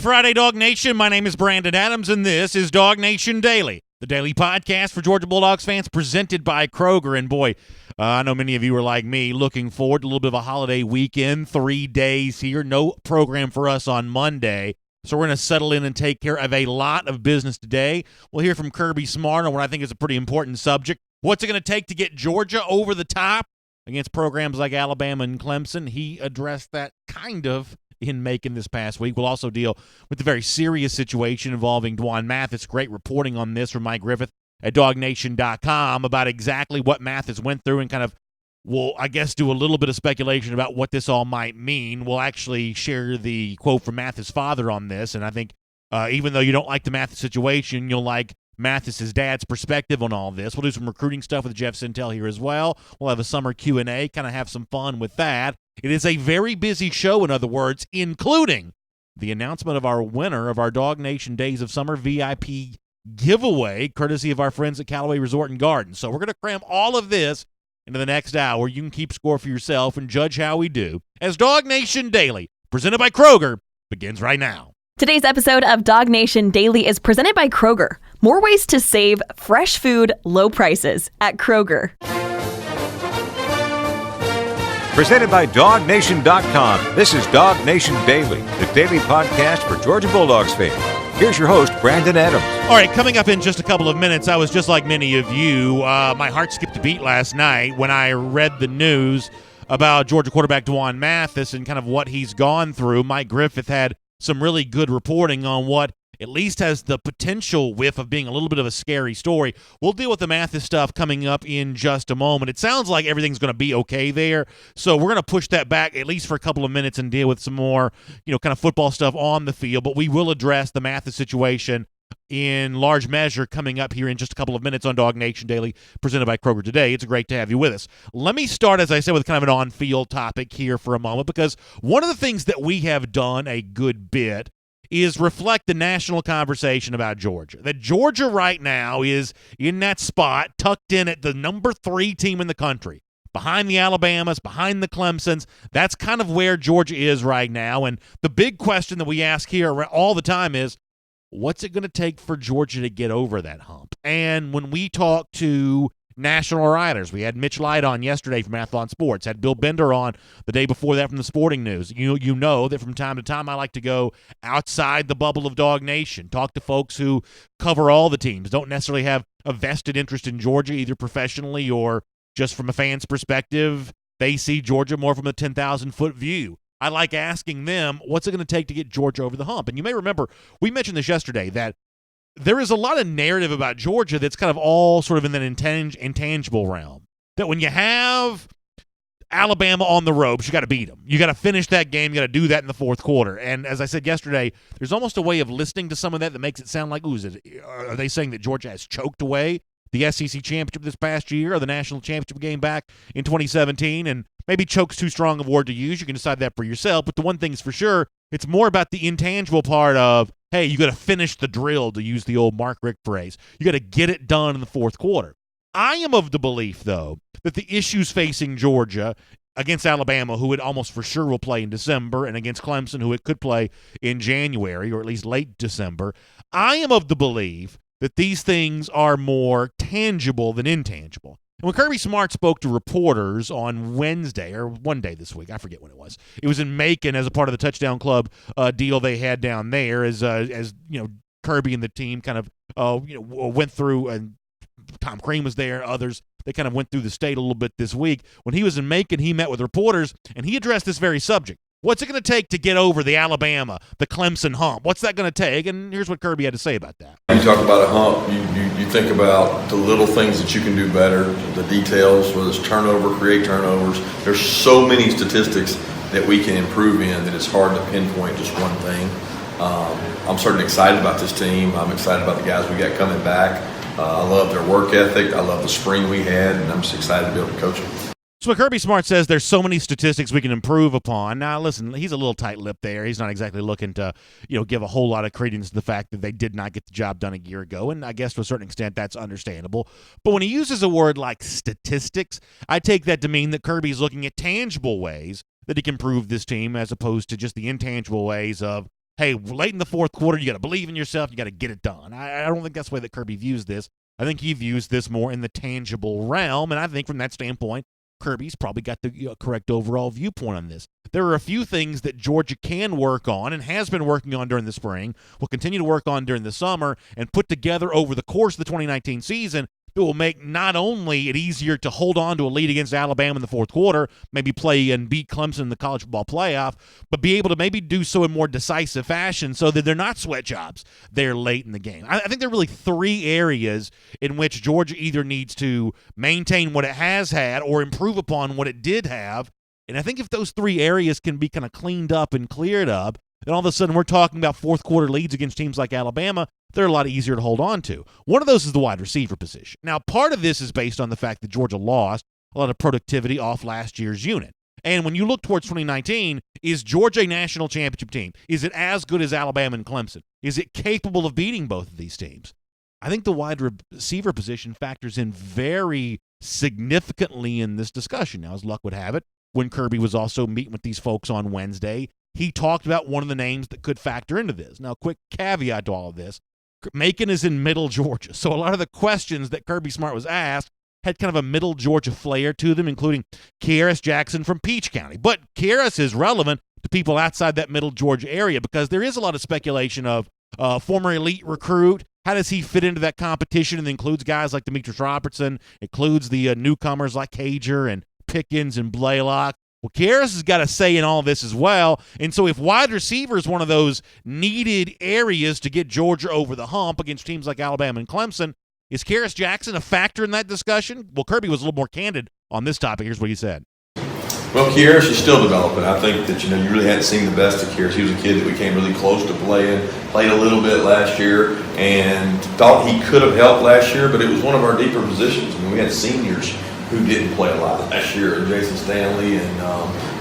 Friday, Dog Nation. My name is Brandon Adams, and this is DawgNation Daily, the daily podcast for Georgia Bulldogs fans presented by Kroger. And boy, I know many of you are like me, looking forward to a little bit of a holiday weekend, 3 days here. No program for us on Monday, so we're going to settle in and take care of a lot of business today. We'll hear from Kirby Smart on what I think is a pretty important subject. What's it going to take to get Georgia over the top against programs like Alabama and Clemson? He addressed that kind of in Macon this past week. We'll also deal with the very serious situation involving MATHIS. Great reporting on this from Mike Griffith at DawgNation.com about exactly what MATHIS went through, and kind of, we'll, I guess, do a little bit of speculation about what this all might mean. We'll actually share the quote from MATHIS' father on this, and I think even though you don't like the MATHIS situation, you'll like MATHIS' dad's perspective on all this. We'll do some recruiting stuff with Jeff Sintel here as well. We'll have a summer Q&A, kind of have some fun with that. It is a very busy show, in other words, including the announcement of our winner of our DawgNation Days of Summer VIP giveaway, courtesy of our friends at Callaway Resort and Garden. So we're going to cram all of this into the next hour. You can keep score for yourself and judge how we do as DawgNation Daily, presented by Kroger, begins right now. Today's episode of DawgNation Daily is presented by Kroger. More ways to save fresh food, low prices at Kroger. Presented by DawgNation.com. This is DawgNation Daily, the daily podcast for Georgia Bulldogs fans. Here's your host, Brandon Adams. All right, coming up in just a couple of minutes, I was just like many of you. My heart skipped a beat last night when I read the news about Georgia quarterback MATHIS and kind of what he's gone through. Mike Griffith had some really good reporting on what at least has the potential whiff of being a little bit of a scary story. We'll deal with the MATHIS stuff coming up in just a moment. It sounds like everything's going to be okay there, so we're going to push that back at least for a couple of minutes and deal with some more, kind of football stuff on the field. But we will address the MATHIS situation in large measure coming up here in just a couple of minutes on DawgNation Daily, presented by Kroger today. It's great to have you with us. Let me start, as I said, with kind of an on-field topic here for a moment, because one of the things that we have done a good bit is reflect the national conversation about Georgia. That Georgia right now is in that spot, tucked in at the number 3 team in the country, behind the Alabamas, behind the Clemsons. That's kind of where Georgia is right now. And the big question that we ask here all the time is, what's it going to take for Georgia to get over that hump? And when we talk to national writers, we had Mitch Light on yesterday from Athlon Sports, had Bill Bender on the day before that from the Sporting News. You know that from time to time I like to go outside the bubble of DawgNation, talk to folks who cover all the teams, don't necessarily have a vested interest in Georgia, either professionally or just from a fan's perspective. They see Georgia more from a 10,000-foot view. I like asking them, what's it going to take to get Georgia over the hump? And you may remember, we mentioned this yesterday, that there is a lot of narrative about Georgia that's kind of all sort of in that intangible realm. That when you have Alabama on the ropes, you got to beat them. You got to finish that game. You got to do that in the fourth quarter. And as I said yesterday, there's almost a way of listening to some of that makes it sound like, are they saying that Georgia has choked away the SEC championship this past year or the national championship game back in 2017? And maybe choke's too strong of a word to use. You can decide that for yourself. But the one thing's for sure, it's more about the intangible part of, hey, you got to finish the drill, to use the old Mark Richt phrase. You got to get it done in the fourth quarter. I am of the belief, though, that the issues facing Georgia against Alabama, who it almost for sure will play in December, and against Clemson, who it could play in January or at least late December, I am of the belief that these things are more tangible than intangible. And when Kirby Smart spoke to reporters on Wednesday, or one day this week, I forget when it was in Macon as a part of the Touchdown Club deal they had down there, as Kirby and the team kind of went through, and Tom Crean was there, others, they kind of went through the state a little bit this week. When he was in Macon, he met with reporters, and he addressed this very subject. What's it going to take to get over the Alabama, the Clemson hump? What's that going to take? And here's what Kirby had to say about that. You talk about a hump, you think about the little things that you can do better, the details, whether it's turnover, create turnovers. There's so many statistics that we can improve in that it's hard to pinpoint just one thing. I'm certainly excited about this team. I'm excited about the guys we got coming back. I love their work ethic. I love the spring we had, and I'm just excited to be able to coach them. So Kirby Smart says there's so many statistics we can improve upon. Now, listen, he's a little tight-lipped there. He's not exactly looking to, give a whole lot of credence to the fact that they did not get the job done a year ago, and I guess to a certain extent that's understandable. But when he uses a word like statistics, I take that to mean that Kirby's looking at tangible ways that he can improve this team as opposed to just the intangible ways of, hey, late in the fourth quarter, you got to believe in yourself. You got to get it done. I don't think that's the way that Kirby views this. I think he views this more in the tangible realm, and I think from that standpoint, Kirby's probably got the correct overall viewpoint on this. There are a few things that Georgia can work on and has been working on during the spring, will continue to work on during the summer, and put together over the course of the 2019 season that will make not only it easier to hold on to a lead against Alabama in the fourth quarter, maybe play and beat Clemson in the college football playoff, but be able to maybe do so in more decisive fashion so that they're not sweat jobs there late in the game. I think there are really three areas in which Georgia either needs to maintain what it has had or improve upon what it did have. And I think if those three areas can be kind of cleaned up and cleared up, then all of a sudden we're talking about fourth quarter leads against teams like Alabama. They're a lot easier to hold on to. One of those is the wide receiver position. Now, part of this is based on the fact that Georgia lost a lot of productivity off last year's unit. And when you look towards 2019, is Georgia a national championship team? Is it as good as Alabama and Clemson? Is it capable of beating both of these teams? I think the wide receiver position factors in very significantly in this discussion. Now, as luck would have it, when Kirby was also meeting with these folks on Wednesday, he talked about one of the names that could factor into this. Now, quick caveat to all of this. Macon is in Middle Georgia, so a lot of the questions that Kirby Smart was asked had kind of a Middle Georgia flair to them, including Kearis Jackson from Peach County. But Kearis is relevant to people outside that Middle Georgia area because there is a lot of speculation of former elite recruit. How does he fit into that competition? And includes guys like Demetrius Robertson, includes the newcomers like KROGER and Pickens and Blaylock. Well, Kearis has got a say in all this as well. And so if wide receiver is one of those needed areas to get Georgia over the hump against teams like Alabama and Clemson, is Kearis Jackson a factor in that discussion? Well, Kirby was a little more candid on this topic. Here's what he said. Well, Kearis is still developing. I think that, you really hadn't seen the best of Kearis. He was a kid that we came really close to playing, played a little bit last year, and thought he could have helped last year, but it was one of our deeper positions. I mean, we had seniors who didn't play a lot last year, Jason Stanley and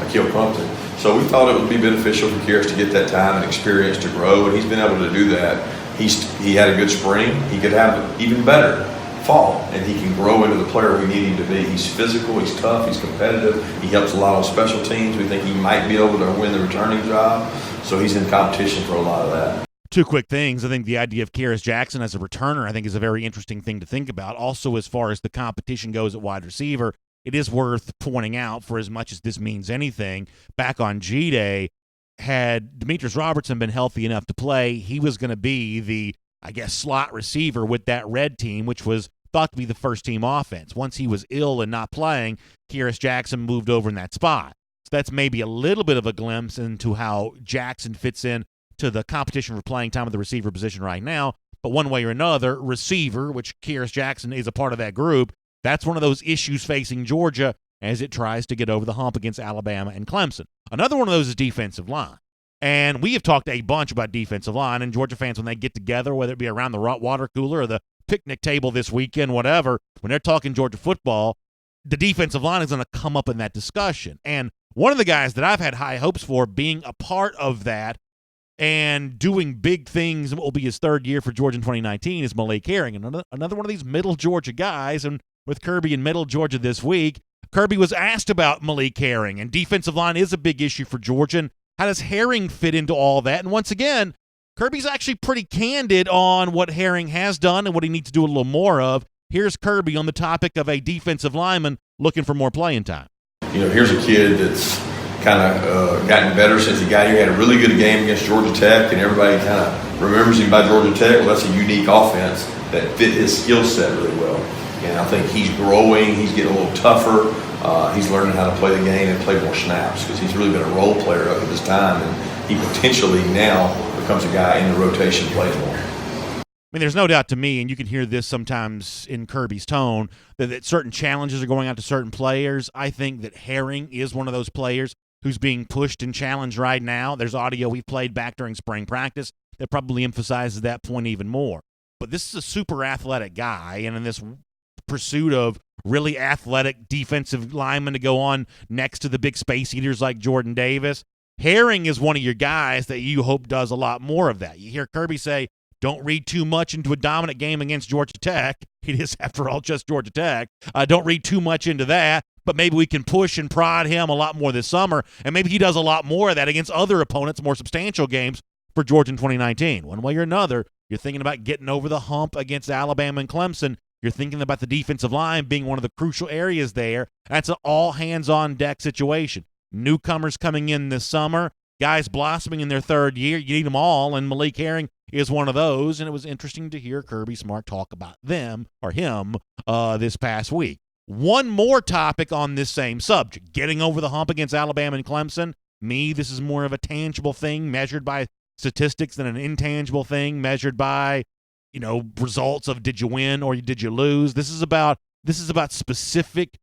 Akil Crumpton. So we thought it would be beneficial for Kearis to get that time and experience to grow, and he's been able to do that. He had a good spring. He could have even better fall, and he can grow into the player we need him to be. He's physical, he's tough, he's competitive. He helps a lot on special teams. We think he might be able to win the returning job, so he's in competition for a lot of that. Two quick things. I think the idea of Kearis Jackson as a returner, I think, is a very interesting thing to think about. Also, as far as the competition goes at wide receiver, it is worth pointing out, for as much as this means anything, back on G-Day, had Demetrius Robertson been healthy enough to play, he was going to be the, slot receiver with that red team, which was thought to be the first-team offense. Once he was ill and not playing, Kearis Jackson moved over in that spot. So that's maybe a little bit of a glimpse into how Jackson fits in to the competition for playing time at the receiver position right now. But one way or another, receiver, which Kearis Jackson is a part of that group, that's one of those issues facing Georgia as it tries to get over the hump against Alabama and Clemson. Another one of those is defensive line. And we have talked a bunch about defensive line, and Georgia fans, when they get together, whether it be around the water cooler or the picnic table this weekend, whatever, when they're talking Georgia football, the defensive line is going to come up in that discussion. And one of the guys that I've had high hopes for being a part of that and doing big things, will be his third year for Georgia in 2019, is Malik Herring, another one of these Middle Georgia guys. And with Kirby in Middle Georgia this week, Kirby was asked about Malik Herring, and defensive line is a big issue for Georgia. And how does Herring fit into all that? And once again, Kirby's actually pretty candid on what Herring has done and what he needs to do a little more of. Here's Kirby on the topic of a defensive lineman looking for more playing time. Here's a kid that's kind of gotten better since he got here. He had a really good game against Georgia Tech, and everybody kind of remembers him by Georgia Tech. Well, that's a unique offense that fit his skill set really well. And I think he's growing. He's getting a little tougher. He's learning how to play the game and play more snaps because he's really been a role player up at this time, and he potentially now becomes a guy in the rotation, plays more. I mean, there's no doubt to me, and you can hear this sometimes in Kirby's tone, that certain challenges are going out to certain players. I think that Herring is one of those players who's being pushed and challenged right now. There's audio we've played back during spring practice that probably emphasizes that point even more. But this is a super athletic guy, and in this pursuit of really athletic defensive linemen to go on next to the big space eaters like Jordan Davis, Herring is one of your guys that you hope does a lot more of that. You hear Kirby say, don't read too much into a dominant game against Georgia Tech. It is, after all, just Georgia Tech. Don't read too much into that, but maybe we can push and prod him a lot more this summer, and maybe he does a lot more of that against other opponents, more substantial games, for Georgia in 2019. One way or another, you're thinking about getting over the hump against Alabama and Clemson. You're thinking about the defensive line being one of the crucial areas there. That's an all-hands-on-deck situation. Newcomers coming in this summer, guys blossoming in their third year. You need them all, and Malik Herring is one of those. And it was interesting to hear Kirby Smart talk about him this past week. One more topic on this same subject, getting over the hump against Alabama and Clemson. This is more of a tangible thing measured by statistics than an intangible thing measured by, results of did you win or did you lose. This is about specific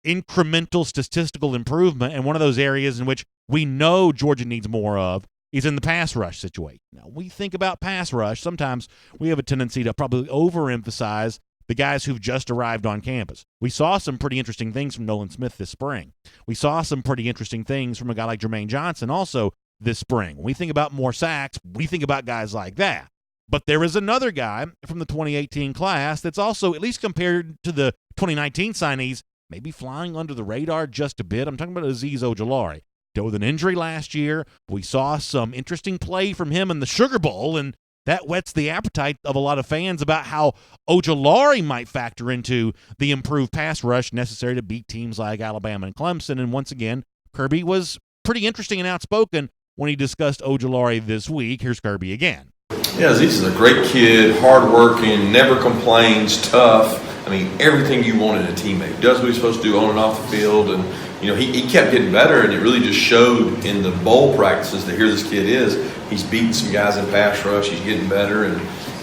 incremental statistical improvement, and one of those areas in which we know Georgia needs more of is in the pass rush situation. Now, we think about pass rush, sometimes we have a tendency to probably overemphasize the guys who've just arrived on campus. We saw some pretty interesting things from Nolan Smith this spring. We saw some pretty interesting things from a guy like Jermaine Johnson also this spring. When we think about more sacks, we think about guys like that. But there is another guy from the 2018 class that's also, at least compared to the 2019 signees, maybe flying under the radar just a bit. I'm talking about Azeez Ojulari. Dealt with an injury last year. We saw some interesting play from him in the Sugar Bowl, and that whets the appetite of a lot of fans about how Ojulari might factor into the improved pass rush necessary to beat teams like Alabama and Clemson. And once again, Kirby was pretty interesting and outspoken when he discussed Ojulari this week. Here's Kirby again. Yeah, Azeez is a great kid, hardworking, never complains, tough. I mean, everything you want in a teammate. Does what he's supposed to do on and off the field. And, he kept getting better, and it really just showed in the bowl practices that here this kid is. He's beating some guys in pass rush. He's getting better. And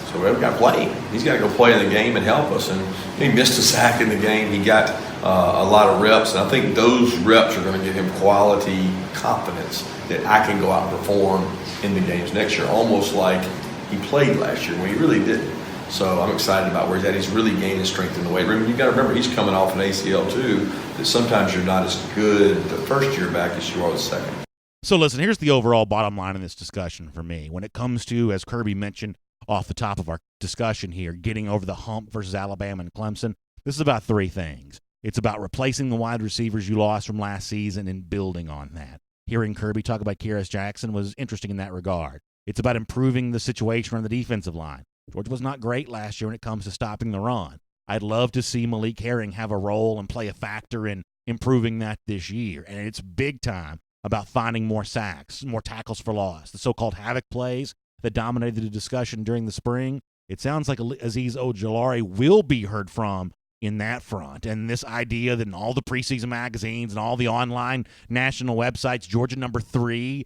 so we've got to play. He's got to go play in the game and help us. And he missed a sack in the game. He got a lot of reps. And I think those reps are going to give him quality confidence that I can go out and perform in the games next year, almost like he played last year when he really didn't. So I'm excited about where he's at. He's really gaining strength in the weight room. You've got to remember, he's coming off an ACL too, that sometimes you're not as good the first year back as you are the second. So listen, here's the overall bottom line in this discussion for me. When it comes to, as Kirby mentioned off the top of our discussion here, getting over the hump versus Alabama and Clemson, this is about three things. It's about replacing the wide receivers you lost from last season and building on that. Hearing Kirby talk about Kearis Jackson was interesting in that regard. It's about improving the situation on the defensive line. Georgia was not great last year when it comes to stopping the run. I'd love to see Malik Herring have a role and play a factor in improving that this year. And it's big time about finding more sacks, more tackles for loss, the so-called havoc plays that dominated the discussion during the spring. It sounds like Azeez Ojulari will be heard from in that front. And this idea that in all the preseason magazines and all the online national websites, Georgia number 3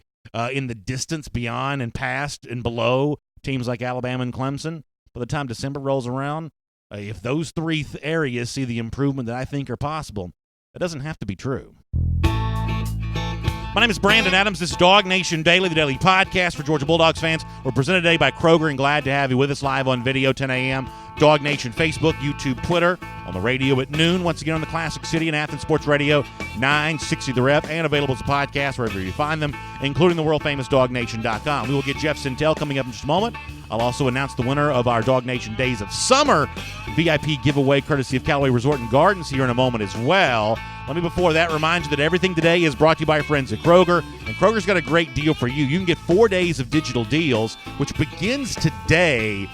in the distance beyond and past and below teams like Alabama and Clemson. By the time December rolls around, if those three areas see the improvement that I think are possible, that doesn't have to be true. My name is Brandon Adams. This is DawgNation Daily, the daily podcast for Georgia Bulldogs fans. We're presented today by Kroger, and glad to have you with us live on video, 10 a.m. DawgNation Facebook, YouTube, Twitter, on the radio at noon. Once again on the Classic City and Athens Sports Radio, 960 The Ref, and available as a podcast wherever you find them, including the world-famous DawgNation.com. We will get Jeff Sintel coming up in just a moment. I'll also announce the winner of our DawgNation Days of Summer VIP giveaway, courtesy of Callaway Resort and Gardens, here in a moment as well. Let me, before that, remind you that everything today is brought to you by our friends at Kroger, and Kroger's got a great deal for you. You can get 4 days of digital deals, which begins today.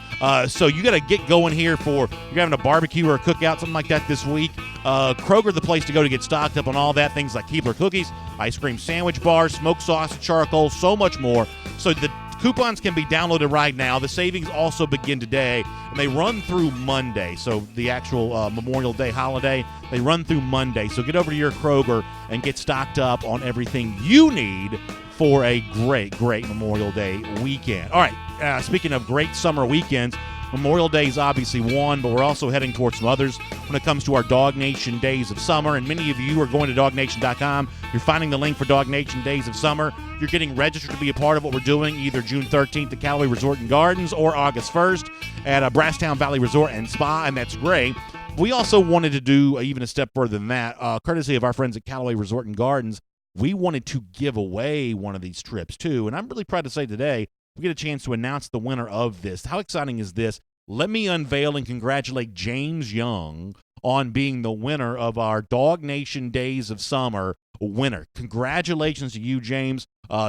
So you got to get going here for you're having a barbecue or a cookout, something like that this week. Kroger, the place to go to get stocked up on all that, things like Keebler cookies, ice cream sandwich bars, smoked sausage, charcoal, so much more. So the coupons can be downloaded right now. The savings also begin today, and they run through Monday. So the actual Memorial Day holiday, they run through Monday. So get over to your Kroger and get stocked up on everything you need for a great, great Memorial Day weekend. All right, speaking of great summer weekends, Memorial Day is obviously one, but we're also heading towards some others when it comes to our DawgNation Days of Summer. And many of you are going to DawgNation.com. You're finding the link for DawgNation Days of Summer. You're getting registered to be a part of what we're doing either June 13th at Callaway Resort and Gardens or August 1st at Brasstown Valley Resort and Spa, and that's great. We also wanted to do even a step further than that, courtesy of our friends at Callaway Resort and Gardens. We wanted to give away one of these trips, too. And I'm really proud to say today, we get a chance to announce the winner of this. How exciting is this? Let me unveil and congratulate James Young on being the winner of our DawgNation Days of Summer winner. Congratulations to you, James.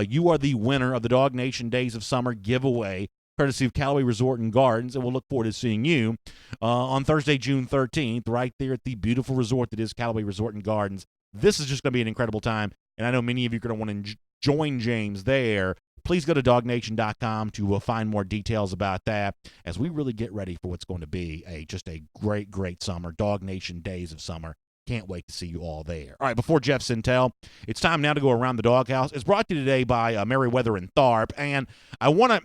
You are the winner of the DawgNation Days of Summer giveaway, courtesy of Callaway Resort and Gardens, and we'll look forward to seeing you on Thursday, June 13th, right there at the beautiful resort that is Callaway Resort and Gardens. This is just going to be an incredible time, and I know many of you are going to want to join James there. Please go to DawgNation.com to find more details about that as we really get ready for what's going to be just a great, great summer. DawgNation Days of Summer. Can't wait to see you all there. All right, before Jeff Sintel, it's time now to go around the doghouse. It's brought to you today by Meriwether and Tharp, and I want to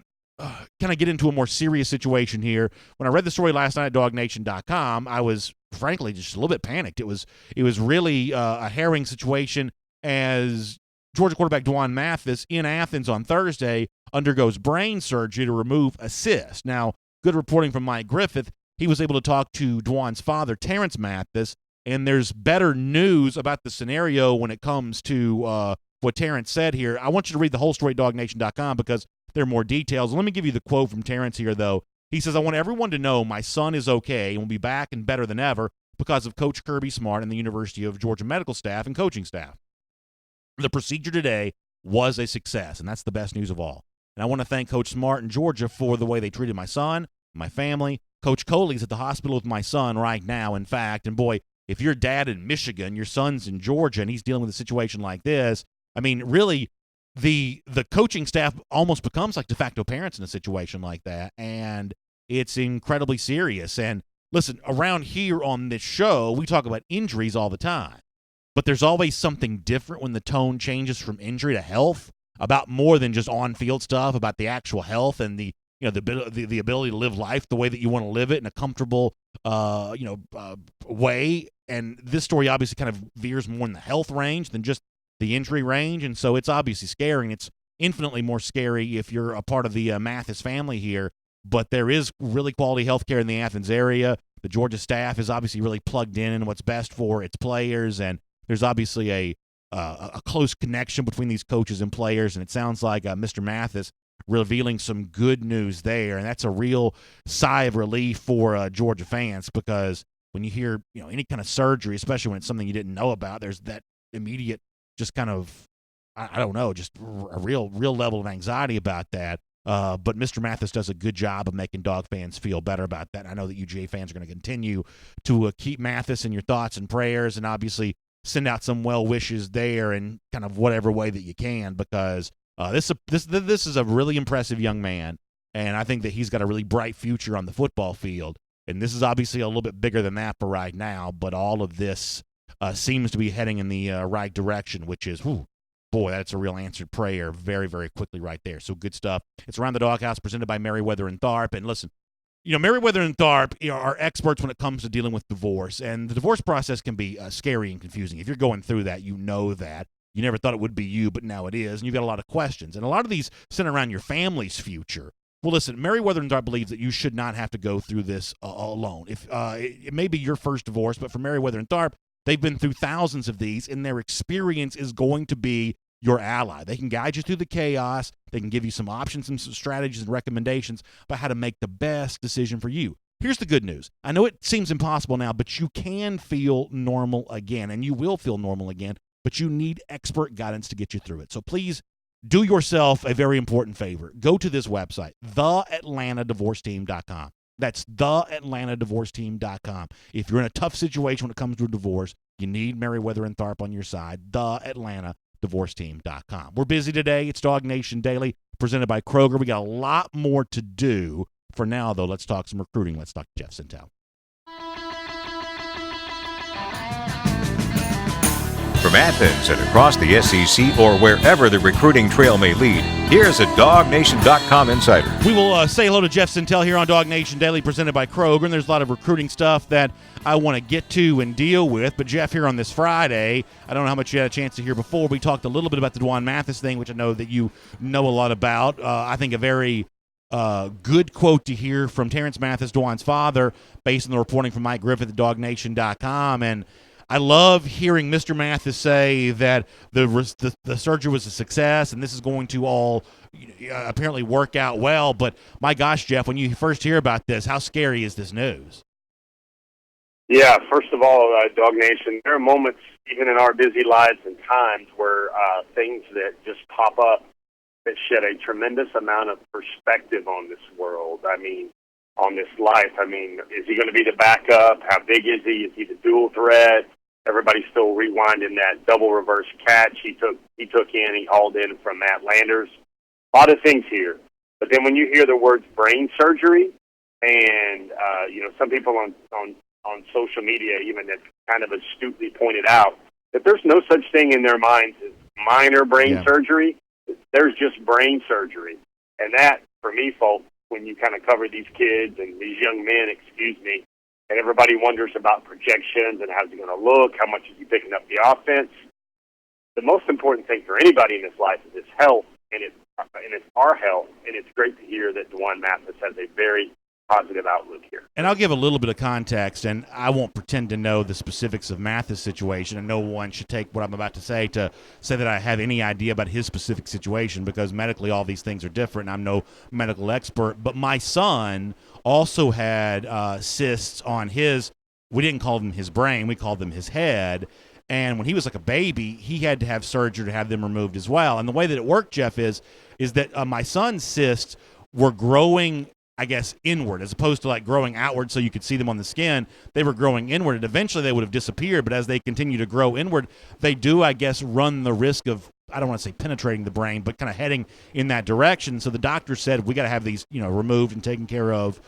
kind of get into a more serious situation here. When I read the story last night at DawgNation.com, I was frankly just a little bit panicked. It was really a harrowing situation as Georgia quarterback MATHIS in Athens on Thursday undergoes brain surgery to remove a cyst. Now, good reporting from Mike Griffith. He was able to talk to Dwan's father, Terrence MATHIS, and there's better news about the scenario when it comes to what Terrence said here. I want you to read the whole story at DawgNation.com because there are more details. Let me give you the quote from Terrence here, though. He says, "I want everyone to know my son is okay and will be back and better than ever because of Coach Kirby Smart and the University of Georgia medical staff and coaching staff. The procedure today was a success, and that's the best news of all. And I want to thank Coach Smart and Georgia for the way they treated my son, my family. Coach Coley's at the hospital with my son right now, in fact. And, boy, if you're a dad in Michigan, your son's in Georgia, and he's dealing with a situation like this, I mean, really, the coaching staff almost becomes like de facto parents in a situation like that, and it's incredibly serious. And, listen, around here on this show, we talk about injuries all the time. But there's always something different when the tone changes from injury to health, about more than just on-field stuff, about the actual health and the ability to live life the way that you want to live it in a comfortable way. And this story obviously kind of veers more in the health range than just the injury range, and so it's obviously scary, and it's infinitely more scary if you're a part of the MATHIS family here. But there is really quality health care in the Athens area. The Georgia staff is obviously really plugged in what's best for its players, and there's obviously a close connection between these coaches and players, and it sounds like Mr. MATHIS revealing some good news there, and that's a real sigh of relief for Georgia fans, because when you hear any kind of surgery, especially when it's something you didn't know about, there's that immediate just kind of, I don't know, just a real level of anxiety about that. But Mr. MATHIS does a good job of making dog fans feel better about that. I know that UGA fans are going to continue to keep MATHIS in your thoughts and prayers, and obviously send out some well wishes there in kind of whatever way that you can, because this is a really impressive young man, and I think that he's got a really bright future on the football field. And this is obviously a little bit bigger than that for right now, but all of this seems to be heading in the right direction, which is, boy, that's a real answered prayer very, very quickly right there. So good stuff. It's Around the Doghouse, presented by Meriwether and Tharp. And listen, Meriwether and Tharp are experts when it comes to dealing with divorce, and the divorce process can be scary and confusing. If you're going through that, you know that. You never thought it would be you, but now it is, and you've got a lot of questions. And a lot of these center around your family's future. Well, listen, Meriwether and Tharp believes that you should not have to go through this alone. If it may be your first divorce, but for Meriwether and Tharp, they've been through thousands of these, and their experience is going to be your ally. They can guide you through the chaos. They can give you some options and some strategies and recommendations about how to make the best decision for you. Here's the good news. I know it seems impossible now, but you can feel normal again, and you will feel normal again, but you need expert guidance to get you through it. So please do yourself a very important favor. Go to this website, theatlantadivorceteam.com. That's theatlantadivorceteam.com. If you're in a tough situation when it comes to a divorce, you need Meriwether and Tharp on your side, theatlantadivorceteam.com. We're busy today. It's DawgNation Daily, presented by Kroger. We got a lot more to do. For now, though, let's talk some recruiting. Let's talk to Jeff Sintel. From Athens and across the SEC or wherever the recruiting trail may lead, here's a DawgNation.com insider. We will say hello to Jeff Sintel here on DawgNation Daily, presented by Kroger. And there's a lot of recruiting stuff that I want to get to and deal with. But, Jeff, here on this Friday, I don't know how much you had a chance to hear before. We talked a little bit about the Dwan MATHIS thing, which I know that you know a lot about. I think a very good quote to hear from Terrence MATHIS, Dwan's father, based on the reporting from Mike Griffith at DawgNation.com. And I love hearing Mr. MATHIS say that the surgery was a success, and this is going to all apparently work out well. But my gosh, Jeff, when you first hear about this, how scary is this news? Yeah, first of all, Dog Nation, there are moments, even in our busy lives and times, where things that just pop up that shed a tremendous amount of perspective on this world. I mean, on this life. I mean, is he going to be the backup? How big is he? Is he the dual threat? Everybody's still rewinding that double reverse catch he took in. He hauled in from Matt Landers. A lot of things here. But then when you hear the words brain surgery, and some people on social media even have kind of astutely pointed out that there's no such thing in their minds as minor brain surgery. There's just brain surgery. And that, for me, folks, when you kind of cover these kids and these young men, and everybody wonders about projections and how's he going to look, how much is he picking up the offense. The most important thing for anybody in this life is his health, and it's our health, and it's great to hear that DeJuan Mathis has a very positive outlook here. And I'll give a little bit of context, and I won't pretend to know the specifics of Mathis' situation, and no one should take what I'm about to say that I have any idea about his specific situation, because medically all these things are different, and I'm no medical expert. But my son also had cysts on we didn't call them his brain, we called them his head. And when he was like a baby, he had to have surgery to have them removed as well. And the way that it worked, Jeff, is that my son's cysts were growing, I guess, inward, as opposed to like growing outward so you could see them on the skin. They were growing inward, and eventually they would have disappeared. But as they continue to grow inward, they do, I guess, run the risk of, I don't want to say penetrating the brain, but kind of heading in that direction. So the doctor said, we got to have these, removed and taken care of,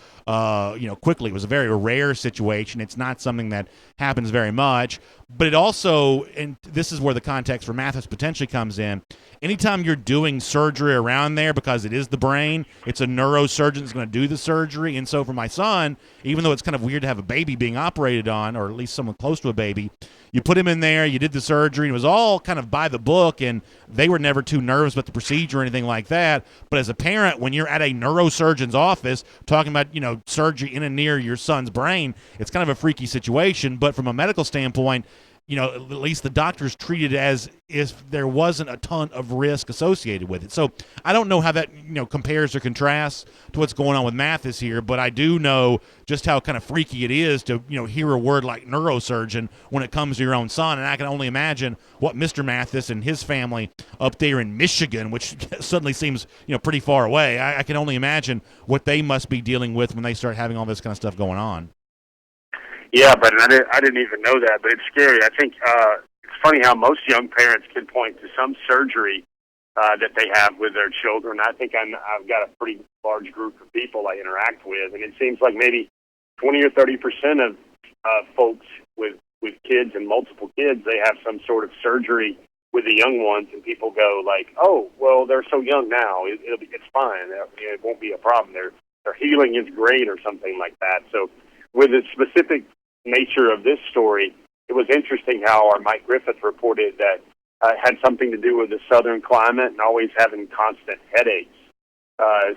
quickly. It was a very rare situation. It's not something that happens very much. But it also, and this is where the context for Mathis potentially comes in, anytime you're doing surgery around there, because it is the brain, it's a neurosurgeon that's going to do the surgery. And so for my son, even though it's kind of weird to have a baby being operated on, or at least someone close to a baby, you put him in there, you did the surgery, and it was all kind of by the book, and they were never too nervous about the procedure or anything like that. But as a parent, when you're at a neurosurgeon's office talking about, surgery in and near your son's brain, it's kind of a freaky situation. But from a medical standpoint, at least the doctors treated it as if there wasn't a ton of risk associated with it. So I don't know how that, compares or contrasts to what's going on with Mathis here, but I do know just how kind of freaky it is to, hear a word like neurosurgeon when it comes to your own son. And I can only imagine what Mr. Mathis and his family up there in Michigan, which suddenly seems, pretty far away. I can only imagine what they must be dealing with when they start having all this kind of stuff going on. Yeah, but I didn't even know that, but it's scary. I think it's funny how most young parents can point to some surgery that they have with their children. I think I've got a pretty large group of people I interact with, and it seems like maybe 20 or 30% of folks with kids and multiple kids, they have some sort of surgery with the young ones, and people go like, "Oh, well, they're so young now; it's fine. It won't be a problem. Their healing is great," or something like that. So, with the specific nature of this story, it was interesting how our Mike Griffith reported that it had something to do with the southern climate and always having constant headaches.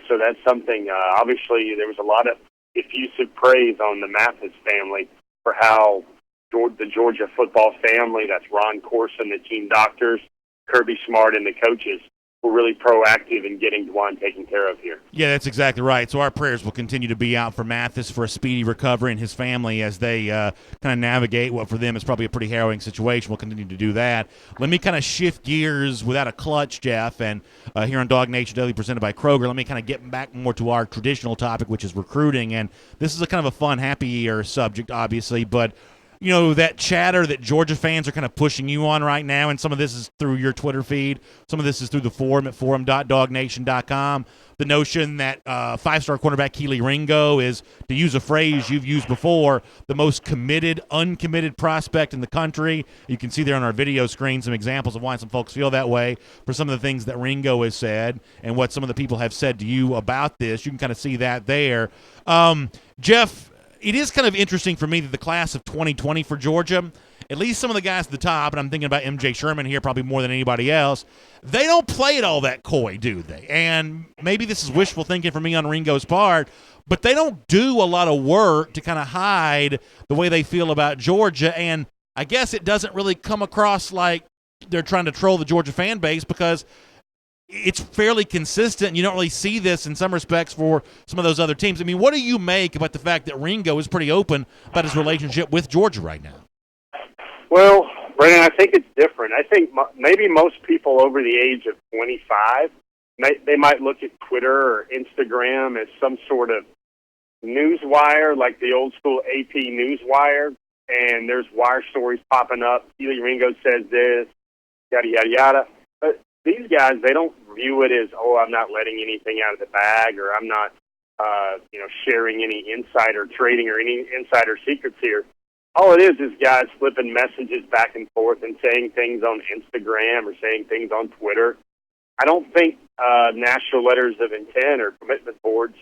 So that's something, obviously there was a lot of effusive praise on the Mathis family for how the Georgia football family, that's Ron Corson, the team doctors, Kirby Smart, and the coaches, were really proactive in getting DeJuan taken care of here. Yeah, that's exactly right. So our prayers will continue to be out for Mathis for a speedy recovery and his family as they kind of navigate what for them is probably a pretty harrowing situation. We'll continue to do that. Let me kind of shift gears without a clutch, Jeff, and here on DawgNation Daily presented by Kroger, let me kind of get back more to our traditional topic, which is recruiting. And this is a kind of a fun, happy year subject, obviously, but that chatter that Georgia fans are kind of pushing you on right now, and some of this is through your Twitter feed, some of this is through the forum at forum.dawgnation.com, the notion that five-star cornerback Kelee Ringo is, to use a phrase you've used before, the most uncommitted prospect in the country. You can see there on our video screen some examples of why some folks feel that way for some of the things that Ringo has said and what some of the people have said to you about this. You can kind of see that there. Jeff, it is kind of interesting for me that the class of 2020 for Georgia, at least some of the guys at the top, and I'm thinking about MJ Sherman here probably more than anybody else, they don't play it all that coy, do they? And maybe this is wishful thinking for me on Ringo's part, but they don't do a lot of work to kind of hide the way they feel about Georgia, and I guess it doesn't really come across like they're trying to troll the Georgia fan base, because it's fairly consistent. You don't really see this in some respects for some of those other teams. I mean, what do you make about the fact that Ringo is pretty open about his relationship with Georgia right now? Well, Brandon, I think it's different. I think maybe most people over the age of 25, they might look at Twitter or Instagram as some sort of news wire, like the old school AP news wire, and there's wire stories popping up. Keely Ringo says this, yada, yada, yada. But these guys, they don't view it as, oh, I'm not letting anything out of the bag, or I'm not, sharing any insider trading or any insider secrets here. All it is guys flipping messages back and forth and saying things on Instagram or saying things on Twitter. I don't think national letters of intent or commitment boards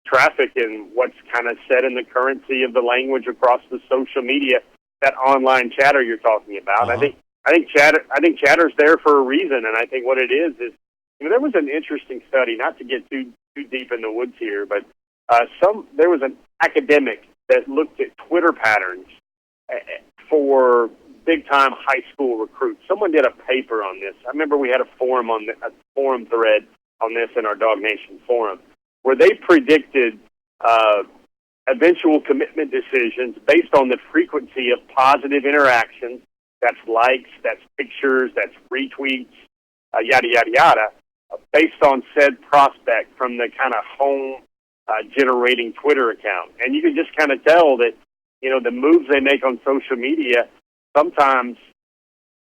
traffic in what's kind of said in the currency of the language across the social media, that online chatter you're talking about. Uh-huh. I think chatter's there for a reason, and I think what it is there was an interesting study, not to get too deep in the woods here, but there was an academic that looked at Twitter patterns for big-time high school recruits. Someone did a paper on this. I remember we had a forum thread on this in our DawgNation forum, where they predicted eventual commitment decisions based on the frequency of positive interactions. That's likes, that's pictures, that's retweets, yada, yada, yada, based on said prospect from the kind of home generating Twitter account. And you can just kind of tell that, the moves they make on social media sometimes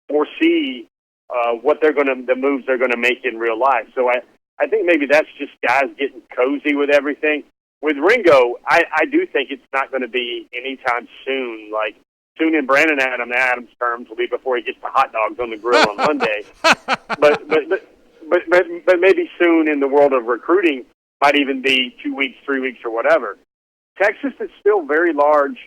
foresee the moves they're going to make in real life. So I think maybe that's just guys getting cozy with everything. With Ringo, I do think it's not going to be anytime soon. Like, soon in Brandon Adams' terms will be before he gets the hot dogs on the grill on Monday. But maybe soon in the world of recruiting might even be 2 weeks, 3 weeks, or whatever. Texas is still very large.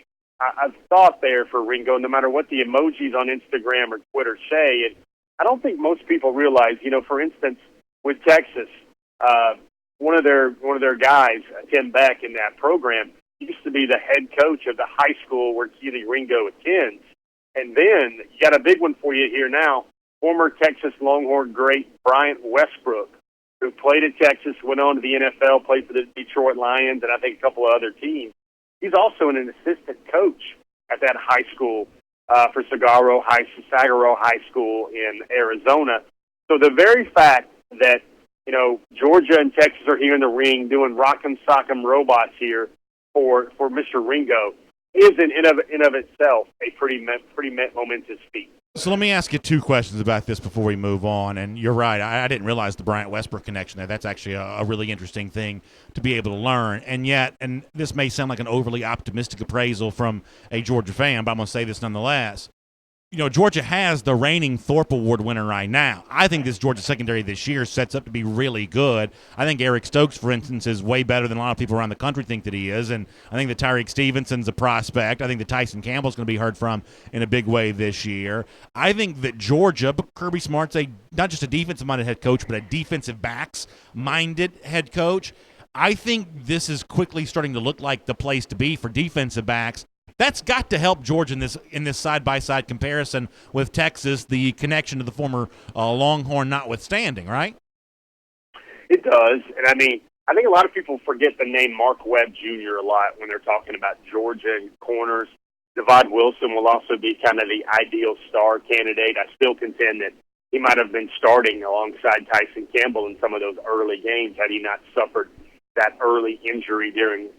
I've thought there for Ringo, no matter what the emojis on Instagram or Twitter say. And I don't think most people realize, for instance, with Texas, one of their guys, Tim Beck, in that program, used to be the head coach of the high school where Keely Ringo attends. And then you got a big one for you here now. Former Texas Longhorn great Bryant Westbrook, who played at Texas, went on to the NFL, played for the Detroit Lions, and I think a couple of other teams. He's also an assistant coach at that high school for Saguaro High School in Arizona. So the very fact that, Georgia and Texas are here in the ring doing rock'em sock'em robots here for Mr. Ringo is in of itself a pretty momentous feat. So let me ask you two questions about this before we move on. And you're right, I didn't realize the Bryant Westbrook connection there. That's actually a really interesting thing to be able to learn. And yet, and this may sound like an overly optimistic appraisal from a Georgia fan, but I'm going to say this nonetheless. Georgia has the reigning Thorpe Award winner right now. I think this Georgia secondary this year sets up to be really good. I think Eric Stokes, for instance, is way better than a lot of people around the country think that he is. And I think that Tyreek Stevenson's a prospect. I think that Tyson Campbell's going to be heard from in a big way this year. I think that Georgia, but Kirby Smart's not just a defensive-minded head coach, but a defensive backs-minded head coach. I think this is quickly starting to look like the place to be for defensive backs. That's got to help Georgia in this side-by-side comparison with Texas, the connection to the former Longhorn notwithstanding, right? It does. And, I think a lot of people forget the name Mark Webb Jr. a lot when they're talking about Georgia and corners. Devod Wilson will also be kind of the ideal star candidate. I still contend that he might have been starting alongside Tyson Campbell in some of those early games had he not suffered that early injury during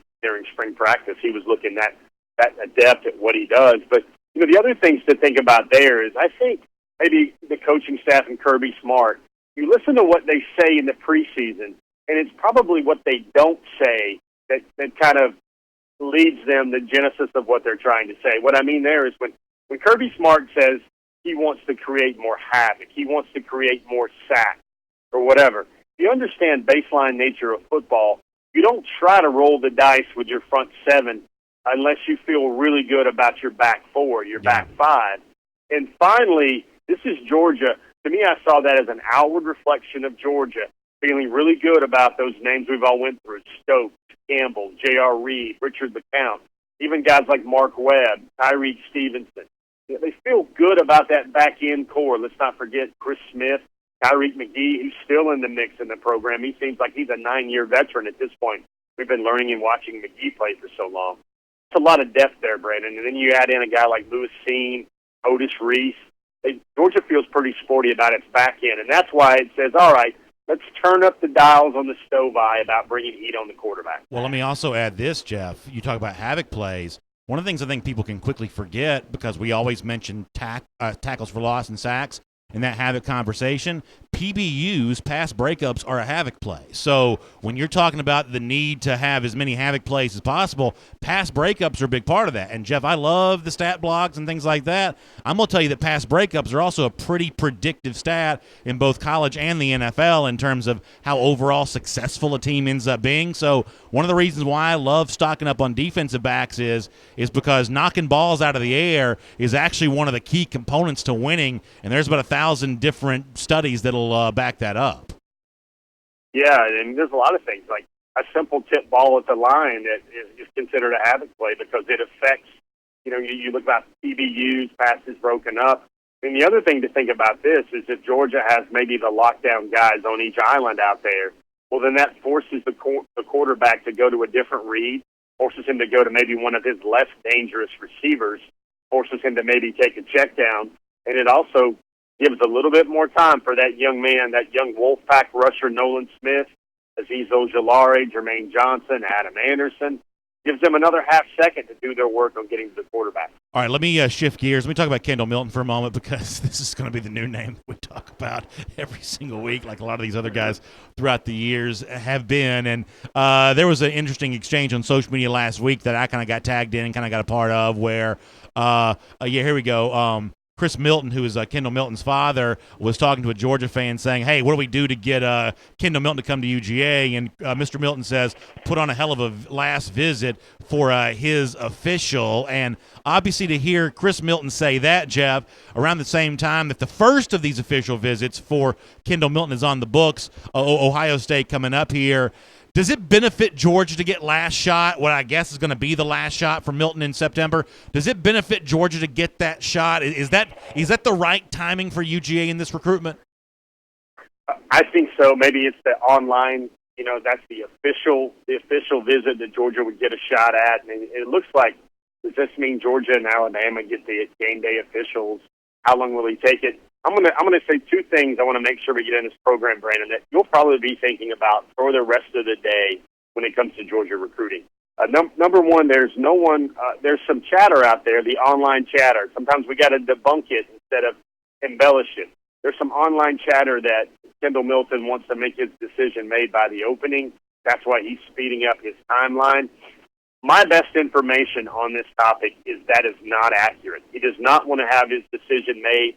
spring practice. He was looking that adept at what he does. But, the other things to think about there is I think maybe the coaching staff and Kirby Smart, you listen to what they say in the preseason, and it's probably what they don't say that kind of leads them the genesis of what they're trying to say. What I mean there is when Kirby Smart says he wants to create more havoc, he wants to create more sacks or whatever, if you understand baseline nature of football, you don't try to roll the dice with your front seven unless you feel really good about your back four, your back five. And finally, this is Georgia. To me, I saw that as an outward reflection of Georgia, feeling really good about those names we've all went through, Stokes, Campbell, J.R. Reed, Richard LeCount, even guys like Mark Webb, Tyreek Stevenson. They feel good about that back-end core. Let's not forget Chris Smith, Tyreek McGee, who's still in the mix in the program. He seems like he's a 9-year veteran at this point. We've been learning and watching McGee play for so long. It's a lot of depth there, Brandon. And then you add in a guy like Lewis Seen, Otis Reese. Georgia feels pretty sporty about its back end, and that's why it says, all right, let's turn up the dials on the stove eye about bringing heat on the quarterback. Well, let me also add this, Jeff. You talk about havoc plays. One of the things I think people can quickly forget, because we always mention tackles for loss and sacks in that havoc conversation, PBUs, pass breakups, are a havoc play. So when you're talking about the need to have as many havoc plays as possible, pass breakups are a big part of that. And, Jeff, I love the stat blocks and things like that. I'm going to tell you that pass breakups are also a pretty predictive stat in both college and the NFL in terms of how overall successful a team ends up being. So one of the reasons why I love stocking up on defensive backs is because knocking balls out of the air is actually one of the key components to winning, and there's about 1,000 different studies that'll back that up. Yeah, and there's a lot of things, like a simple tip ball at the line that is considered a havoc play because it affects, you look about PBUs, passes broken up. And the other thing to think about this is if Georgia has maybe the lockdown guys on each island out there, well, then that forces the quarterback to go to a different read, forces him to go to maybe one of his less dangerous receivers, forces him to maybe take a check down, and it also gives a little bit more time for that young man, that young Wolfpack rusher, Nolan Smith, Azeez Ojulari, Jermaine Johnson, Adam Anderson. Gives them another half second to do their work on getting to the quarterback. All right, let me shift gears. Let me talk about Kendall Milton for a moment, because this is going to be the new name that we talk about every single week, like a lot of these other guys throughout the years have been. And there was an interesting exchange on social media last week that I kind of got tagged in and kind of got a part of where, here we go. Chris Milton, who is Kendall Milton's father, was talking to a Georgia fan saying, hey, what do we do to get Kendall Milton to come to UGA? And Mr. Milton says, put on a hell of a last visit for his official. And obviously to hear Chris Milton say that, Jeff, around the same time that the first of these official visits for Kendall Milton is on the books, Ohio State coming up here, does it benefit Georgia to get last shot, what I guess is going to be the last shot for Milton in September? Does it benefit Georgia to get that shot? Is that the right timing for UGA in this recruitment? I think so. Maybe it's the online, that's the official visit that Georgia would get a shot at. And it looks like, does this mean Georgia and Alabama get the game day officials? How long will he take it? I'm gonna say two things I want to make sure we get in this program, Brandon, that you'll probably be thinking about for the rest of the day when it comes to Georgia recruiting. Number one, there's some chatter out there, the online chatter. Sometimes we got to debunk it instead of embellish it. There's some online chatter that Kendall Milton wants to make his decision made by the opening. That's why he's speeding up his timeline. My best information on this topic is that is not accurate. He does not want to have his decision made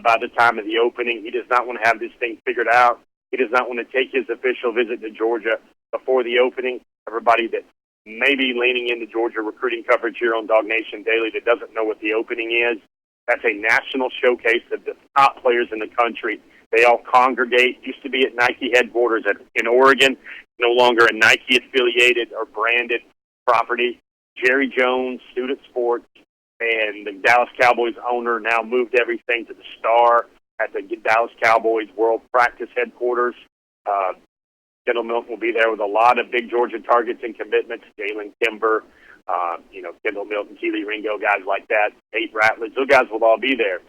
by the time of the opening. He does not want to have this thing figured out. He does not want to take his official visit to Georgia before the opening. Everybody that may be leaning into Georgia recruiting coverage here on DawgNation Daily that doesn't know what the opening is, that's a national showcase of the top players in the country. They all congregate. Used to be at Nike headquarters in Oregon, no longer a Nike-affiliated or branded property. Jerry Jones, Student Sports, and the Dallas Cowboys owner now moved everything to the Star at the Dallas Cowboys World Practice Headquarters. Kendall Milton will be there with a lot of big Georgia targets and commitments. Jalen Kimber, Kendall Milton, Keely Ringo, guys like that. Tate Ratledge, those guys will all be there.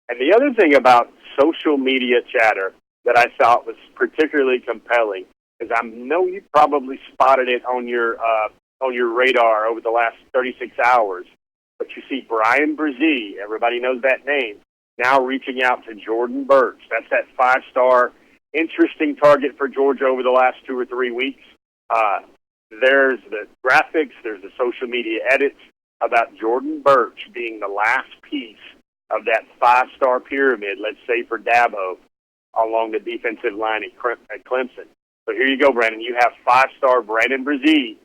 And the other thing about social media chatter that I thought was particularly compelling is I know you probably spotted it on your radar over the last 36 hours. But you see Brian Brzee, everybody knows that name, now reaching out to Jordan Birch. That's that 5-star, interesting target for Georgia over the last 2 or 3 weeks. There's the graphics, there's the social media edits about Jordan Birch being the last piece of that 5-star pyramid, let's say for Dabo, along the defensive line at Clemson. So here you go, Brandon. You have 5-star Brandon Brzee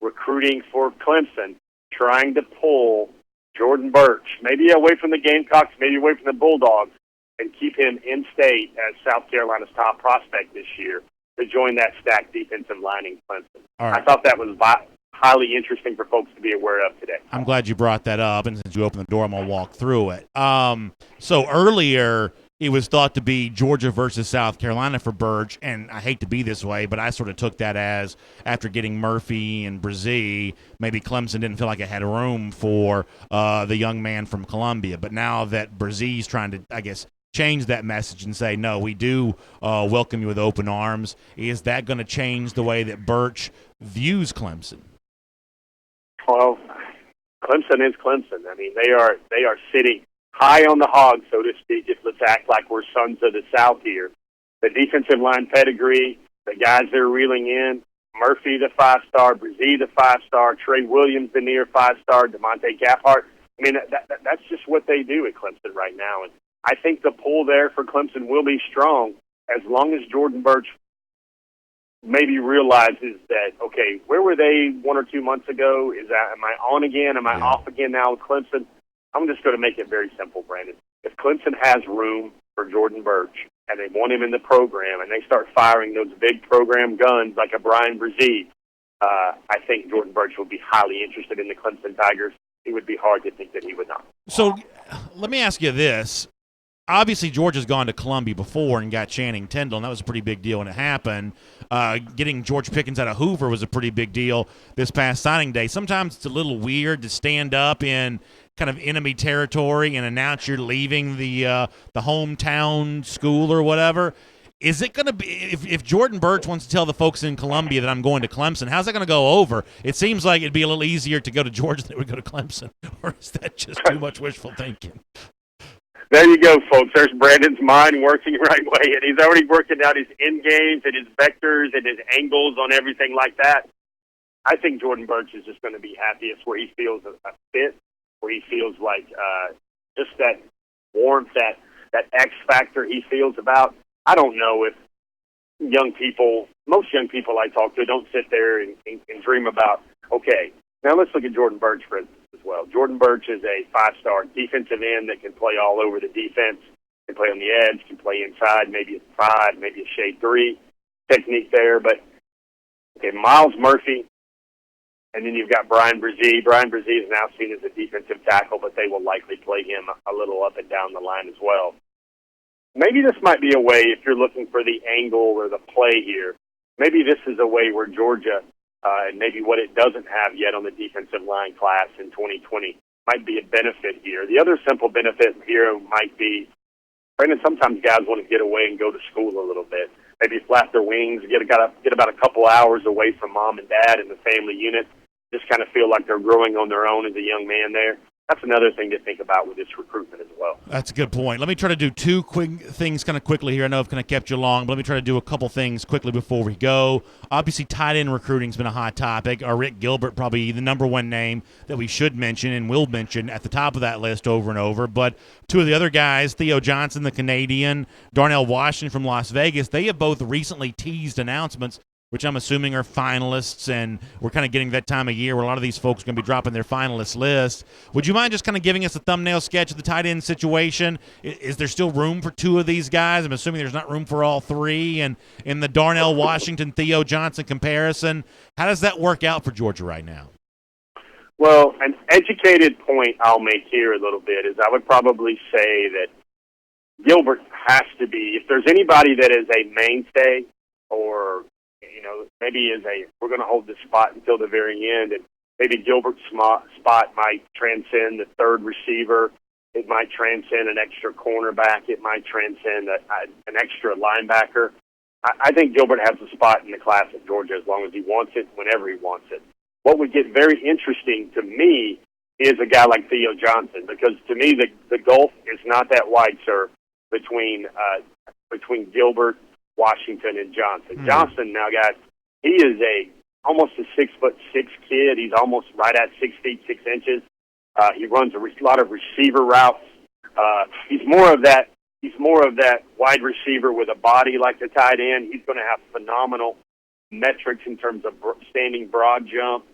recruiting for Clemson, trying to pull Jordan Birch, maybe away from the Gamecocks, maybe away from the Bulldogs, and keep him in state as South Carolina's top prospect this year to join that stacked defensive line in Clemson. All right. I thought that was highly interesting for folks to be aware of today. I'm glad you brought that up, and since you opened the door, I'm going to walk through it. So earlier, it was thought to be Georgia versus South Carolina for Burge, and I hate to be this way, but I sort of took that as after getting Murphy and Brzee, maybe Clemson didn't feel like it had room for the young man from Columbia. But now that Brzee's trying to, I guess, change that message and say, no, we do welcome you with open arms, is that going to change the way that Birch views Clemson? Well, Clemson is Clemson. I mean, they are sitting high on the hog, so to speak, if let's act like we're sons of the South here. The defensive line pedigree, the guys they're reeling in, Murphy the 5-star, Brzee the 5-star, Trey Williams the near 5-star, DeMonte Caphart. I mean, that's just what they do at Clemson right now. And I think the pull there for Clemson will be strong as long as Jordan Birch maybe realizes that, okay, where were they 1 or 2 months ago? Am I on again? Am I off again now with Clemson? I'm just going to make it very simple, Brandon. If Clemson has room for Jordan Birch and they want him in the program and they start firing those big program guns like a Brian Brzee, I think Jordan Birch will be highly interested in the Clemson Tigers. It would be hard to think that he would not. So let me ask you this. Obviously, Georgia's gone to Columbia before and got Channing Tindall, and that was a pretty big deal when it happened. Getting George Pickens out of Hoover was a pretty big deal this past signing day. Sometimes it's a little weird to stand up in kind of enemy territory and announce you're leaving the hometown school or whatever. Is it going to be, if Jordan Birch wants to tell the folks in Columbia that I'm going to Clemson, how's that going to go over? It seems like it'd be a little easier to go to Georgia than it would go to Clemson. Or is that just too much wishful thinking? There you go, folks. There's Brandon's mind working right way, and he's already working out his end games and his vectors and his angles on everything like that. I think Jordan Birch is just going to be happiest where he feels a fit, where he feels like just that warmth, that X factor he feels about. I don't know if most young people I talk to don't sit there and dream about, okay, now let's look at Jordan Birch, for instance, as well. Jordan Birch is a 5-star defensive end that can play all over the defense, can play on the edge, can play inside, maybe a 5, maybe a shade 3 technique there. But, okay, Miles Murphy, and then you've got Brian Brzee. Brian Brzee is now seen as a defensive tackle, but they will likely play him a little up and down the line as well. Maybe this might be a way, if you're looking for the angle or the play here, maybe this is a way where Georgia, and maybe what it doesn't have yet on the defensive line class in 2020, might be a benefit here. The other simple benefit here might be, Brandon, sometimes guys want to get away and go to school a little bit. Maybe flap their wings, get about a couple hours away from mom and dad and the family unit, just kind of feel like they're growing on their own as a young man there. That's another thing to think about with this recruitment as well. That's a good point. Let me try to do two quick things kind of quickly here. I know I've kind of kept you long, but let me try to do a couple things quickly before we go. Obviously, tight end recruiting has been a hot topic. Rick Gilbert, probably the number one name that we should mention and will mention at the top of that list over and over. But two of the other guys, Theo Johnson, the Canadian, Darnell Washington from Las Vegas, they have both recently teased announcements, which I'm assuming are finalists, and we're kind of getting that time of year where a lot of these folks are going to be dropping their finalist list. Would you mind just kind of giving us a thumbnail sketch of the tight end situation? Is there still room for two of these guys? I'm assuming there's not room for all three. And in the Darnell Washington, Theo Johnson comparison, how does that work out for Georgia right now? Well, an educated point I'll make here a little bit is I would probably say that Gilbert has to be, if there's anybody that is a mainstay or maybe we're going to hold this spot until the very end, and maybe Gilbert's spot might transcend the third receiver. It might transcend an extra cornerback. It might transcend an extra linebacker. I think Gilbert has a spot in the class at Georgia as long as he wants it, whenever he wants it. What would get very interesting to me is a guy like Theo Johnson, because to me the gulf is not that wide, sir, between Gilbert, Washington, and Johnson. Johnson now, guys, he is almost a 6'6" kid. He's almost right at 6 feet 6 inches. He runs a lot of receiver routes. He's more of that wide receiver with a body like the tight end. He's going to have phenomenal metrics in terms of standing broad jump,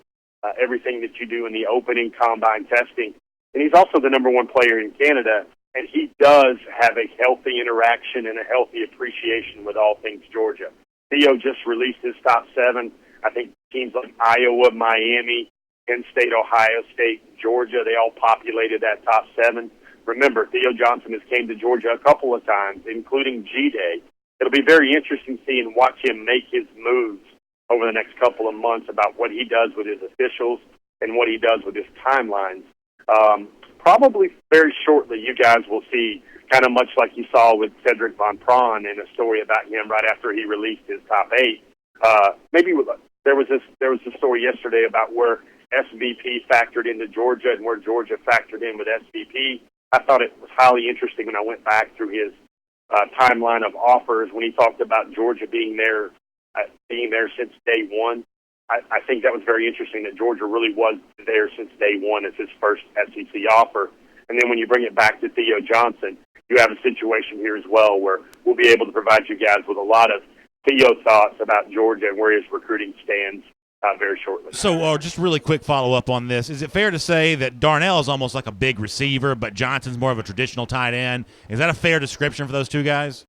everything that you do in the opening combine testing. And he's also the number one player in Canada, and he does have a healthy interaction and a healthy appreciation with all things Georgia. Theo just released his top 7. I think teams like Iowa, Miami, Penn State, Ohio State, Georgia, they all populated that top 7. Remember, Theo Johnson has came to Georgia a couple of times, including G-Day. It'll be very interesting to see and watch him make his moves over the next couple of months about what he does with his officials and what he does with his timelines. Probably very shortly, you guys will see kind of much like you saw with Cedric Von Prawn in a story about him right after he released his top 8. Maybe there was a story yesterday about where SVP factored into Georgia and where Georgia factored in with SVP. I thought it was highly interesting when I went back through his timeline of offers when he talked about Georgia being there since day one. I think that was very interesting that Georgia really was there since day one as his first SEC offer. And then when you bring it back to Theo Johnson, you have a situation here as well where we'll be able to provide you guys with a lot of Theo thoughts about Georgia and where his recruiting stands very shortly. So just really quick follow-up on this. Is it fair to say that Darnell is almost like a big receiver, but Johnson's more of a traditional tight end? Is that a fair description for those two guys?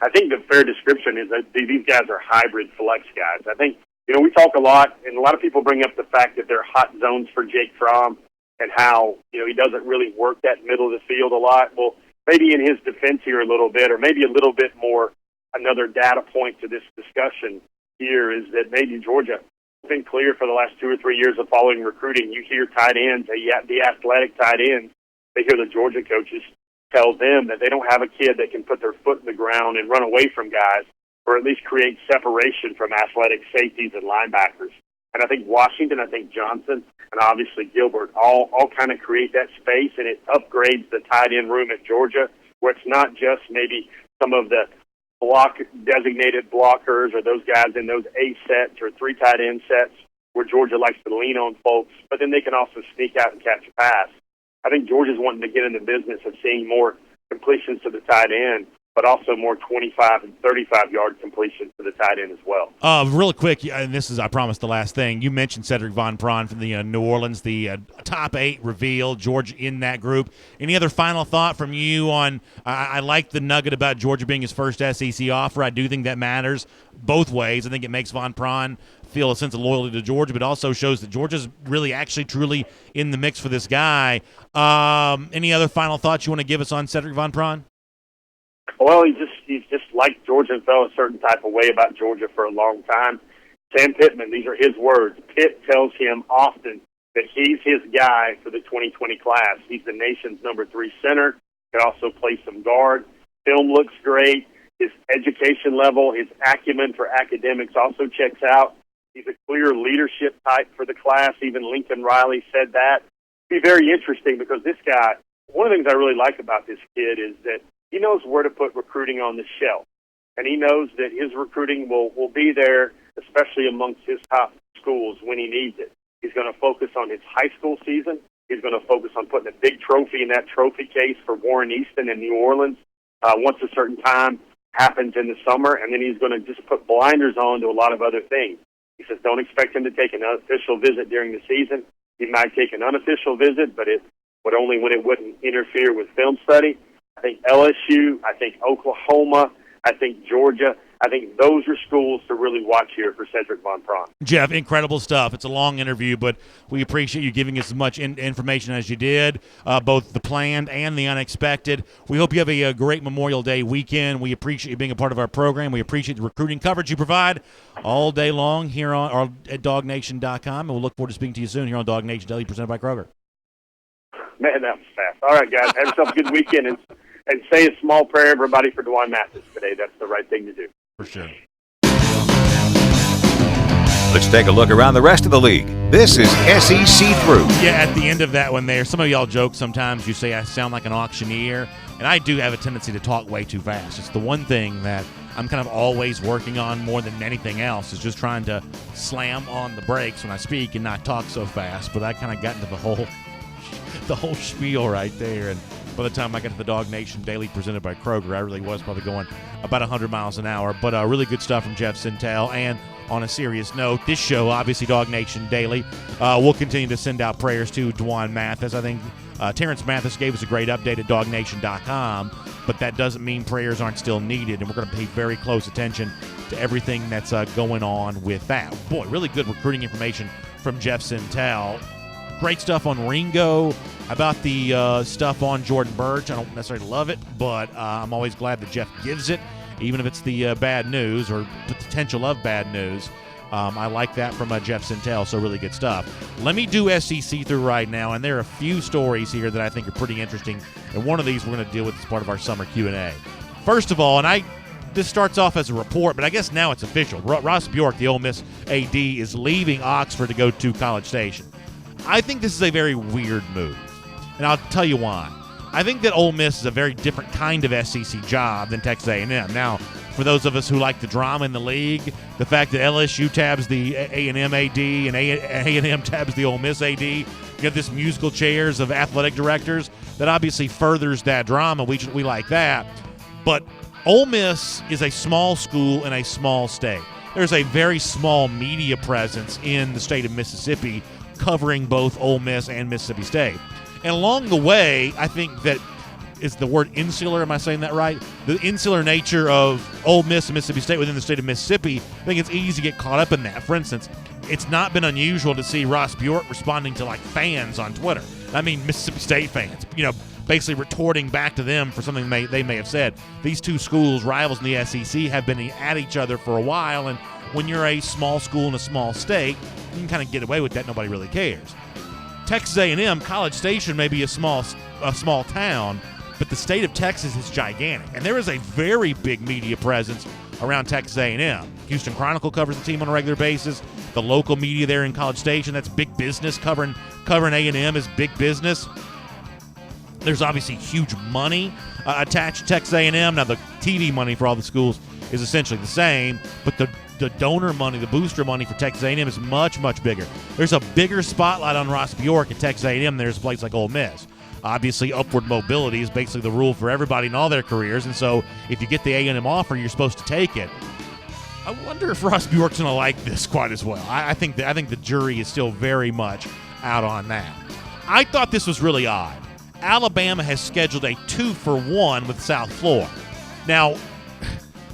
I think the fair description is that these guys are hybrid flex guys. I think, we talk a lot, and a lot of people bring up the fact that they're hot zones for Jake Fromm and how, he doesn't really work that middle of the field a lot. Well, maybe in his defense here a little bit, or maybe a little bit more, another data point to this discussion here is that maybe Georgia has been clear for the last 2 or 3 years of following recruiting. You hear tight ends, the athletic tight ends, they hear the Georgia coaches tell them that they don't have a kid that can put their foot in the ground and run away from guys, or at least create separation from athletic safeties and linebackers. And I think Washington, I think Johnson, and obviously Gilbert all kind of create that space, and it upgrades the tight end room at Georgia, where it's not just maybe some of the designated blockers or those guys in those A sets or 3 tight end sets where Georgia likes to lean on folks, but then they can also sneak out and catch a pass. I think Georgia's wanting to get in the business of seeing more completions to the tight end, but also more 25 and 35-yard completions to the tight end as well. Really quick, and this is, I promise, the last thing. You mentioned Cedric Von Prawn from the New Orleans, the top 8 reveal, Georgia in that group. Any other final thought from you on, I like the nugget about Georgia being his first SEC offer. I do think that matters both ways. I think it makes Von Prawn feel a sense of loyalty to Georgia, but also shows that Georgia's really actually truly in the mix for this guy. Any other final thoughts you want to give us on Cedric Von Prawn? Well, he's just liked Georgia and felt a certain type of way about Georgia for a long time. Sam Pittman, these are his words. Pitt tells him often that he's his guy for the 2020 class. He's the nation's number 3 center. Can also play some guard. Film looks great. His education level, his acumen for academics also checks out. He's a clear leadership type for the class. Even Lincoln Riley said that. It'd be very interesting because this guy, one of the things I really like about this kid is that he knows where to put recruiting on the shelf. And he knows that his recruiting will be there, especially amongst his top schools when he needs it. He's going to focus on his high school season. He's going to focus on putting a big trophy in that trophy case for Warren Easton in New Orleans once a certain time happens in the summer. And then he's going to just put blinders on to a lot of other things. He says don't expect him to take an official visit during the season. He might take an unofficial visit, but only when it wouldn't interfere with film study. I think LSU, I think Oklahoma, I think Georgia, I think those are schools to really watch here for Cedric Von Prawn. Jeff, incredible stuff. It's a long interview, but we appreciate you giving us as much information as you did, both the planned and the unexpected. We hope you have a great Memorial Day weekend. We appreciate you being a part of our program. We appreciate the recruiting coverage you provide all day long here at DawgNation.com, and we'll look forward to speaking to you soon here on DawgNation Daily, presented by Kroger. Man, that was fast. All right, guys, have yourself a good weekend, and say a small prayer, everybody, for DeJuan Mathis today. That's the right thing to do. For sure. Let's take a look around the rest of the league. This is SEC Through. Yeah, at the end of that one there, some of y'all joke sometimes. You say I sound like an auctioneer, and I do have a tendency to talk way too fast. It's the one thing that I'm kind of always working on more than anything else is just trying to slam on the brakes when I speak and not talk so fast. But I kind of got into the whole spiel right there, and by the time I got to the DawgNation Daily presented by Kroger, I really was probably going about 100 miles an hour. But really good stuff from Jeff Sintel. And on a serious note, this show, obviously DawgNation Daily, we'll continue to send out prayers to DeJuan Mathis. I think Terrence Mathis gave us a great update at DawgNation.com, but that doesn't mean prayers aren't still needed, and we're going to pay very close attention to everything that's going on with that. Boy, really good recruiting information from Jeff Sintel. Great stuff on Ringo about the stuff on Jordan Birch. I don't necessarily love it, but I'm always glad that Jeff gives it, even if it's the bad news or the potential of bad news. I like that from Jeff Sintel, so really good stuff. Let me do SEC through right now, and there are a few stories here that I think are pretty interesting, and one of these we're going to deal with as part of our summer Q&A. First of all, this starts off as a report, but I guess now it's official. Ross Bjork, the Ole Miss AD, is leaving Oxford to go to College Station. I think this is a very weird move, and I'll tell you why. I think that Ole Miss is a very different kind of SEC job than Texas A&M. Now, for those of us who like the drama in the league, the fact that LSU tabs the A&M AD and A&M tabs the Ole Miss AD, you have this musical chairs of athletic directors, that obviously furthers that drama. We like that. But Ole Miss is a small school in a small state. There's a very small media presence in the state of Mississippi covering both Ole Miss and Mississippi State. And along the way, I think that is the word insular. Am I saying that right? The insular nature of Ole Miss and Mississippi State within the state of Mississippi, I think it's easy to get caught up in that. For instance, it's not been unusual to see Ross Bjork responding to, like, fans on Twitter. I mean, Mississippi State fans, basically retorting back to them for something they may have said. These two schools, rivals in the SEC, have been at each other for a while, and when you're a small school in a small state, you can kind of get away with that. Nobody really cares. Texas A&M, College Station may be a small town, but the state of Texas is gigantic, and there is a very big media presence around Texas A&M. Houston Chronicle covers the team on a regular basis. The local media there in College Station, that's big business. Covering A&M is big business. There's obviously huge money attached to Texas A&M. Now, the TV money for all the schools is essentially the same, but the donor money, the booster money for Texas A&M is much, much bigger. There's a bigger spotlight on Ross Bjork at Texas A&M than there's a place like Ole Miss. Obviously, upward mobility is basically the rule for everybody in all their careers, and so if you get the A&M offer, you're supposed to take it. I wonder if Ross Bjork's going to like this quite as well. I think the jury is still very much out on that. I thought this was really odd. Alabama has scheduled a 2-for-1 with South Florida. Now,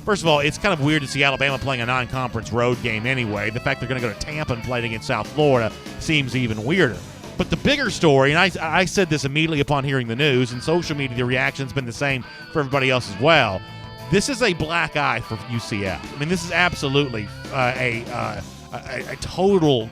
first of all, it's kind of weird to see Alabama playing a non-conference road game anyway. The fact they're going to go to Tampa and play it against South Florida seems even weirder. But the bigger story, and I said this immediately upon hearing the news, and social media, the reaction's been the same for everybody else as well. This is a black eye for UCF. I mean, this is absolutely a total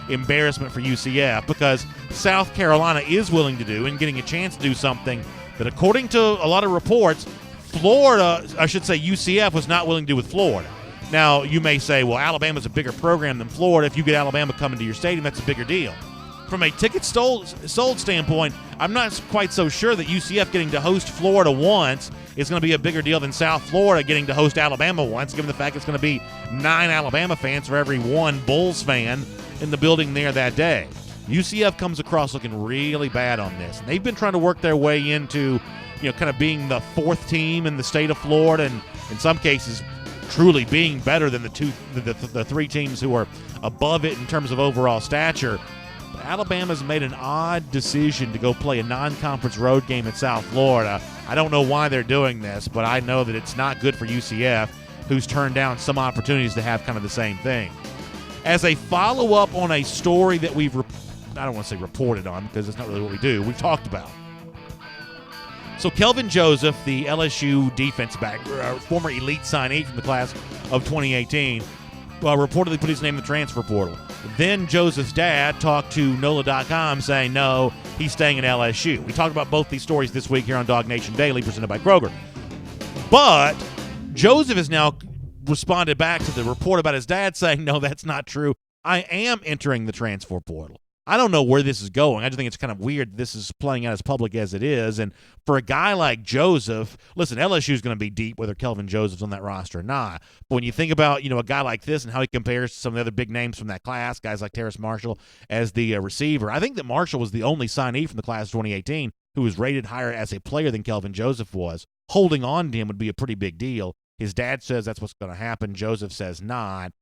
embarrassment for UCF, because South Carolina is willing to do and getting a chance to do something that, according to a lot of reports, UCF was not willing to do with Florida. Now, you may say, well, Alabama's a bigger program than Florida. If you get Alabama coming to your stadium, that's a bigger deal. From a ticket sold standpoint, I'm not quite so sure that UCF getting to host Florida once is going to be a bigger deal than South Florida getting to host Alabama once, given the fact it's going to be 9 Alabama fans for every 1 Bulls fan in the building there that day. UCF comes across looking really bad on this, and they've been trying to work their way into, kind of being the 4th team in the state of Florida, and in some cases truly being better than the 3 teams who are above it in terms of overall stature. But Alabama's made an odd decision to go play a non-conference road game in South Florida. I don't know why they're doing this, but I know that it's not good for UCF, who's turned down some opportunities to have kind of the same thing. As a follow-up on a story that I don't want to say reported on, because it's not really what we do, we've talked about. So Kelvin Joseph, the LSU defense back, former elite signee from the class of 2018, reportedly put his name in the transfer portal. Then Joseph's dad talked to NOLA.com saying, no, he's staying at LSU. We talked about both these stories this week here on DawgNation Daily, presented by KROGER. But Joseph has now responded back to the report about his dad saying, no, that's not true. I am entering the transfer portal. I don't know where this is going. I just think it's kind of weird that this is playing out as public as it is. And for a guy like Joseph, listen, LSU is going to be deep whether Kelvin Joseph's on that roster or not. But when you think about, a guy like this and how he compares to some of the other big names from that class, guys like Terrace Marshall as the receiver, I think that Marshall was the only signee from the class of 2018 who was rated higher as a player than Kelvin Joseph was. Holding on to him would be a pretty big deal. His dad says that's what's going to happen. Joseph says not.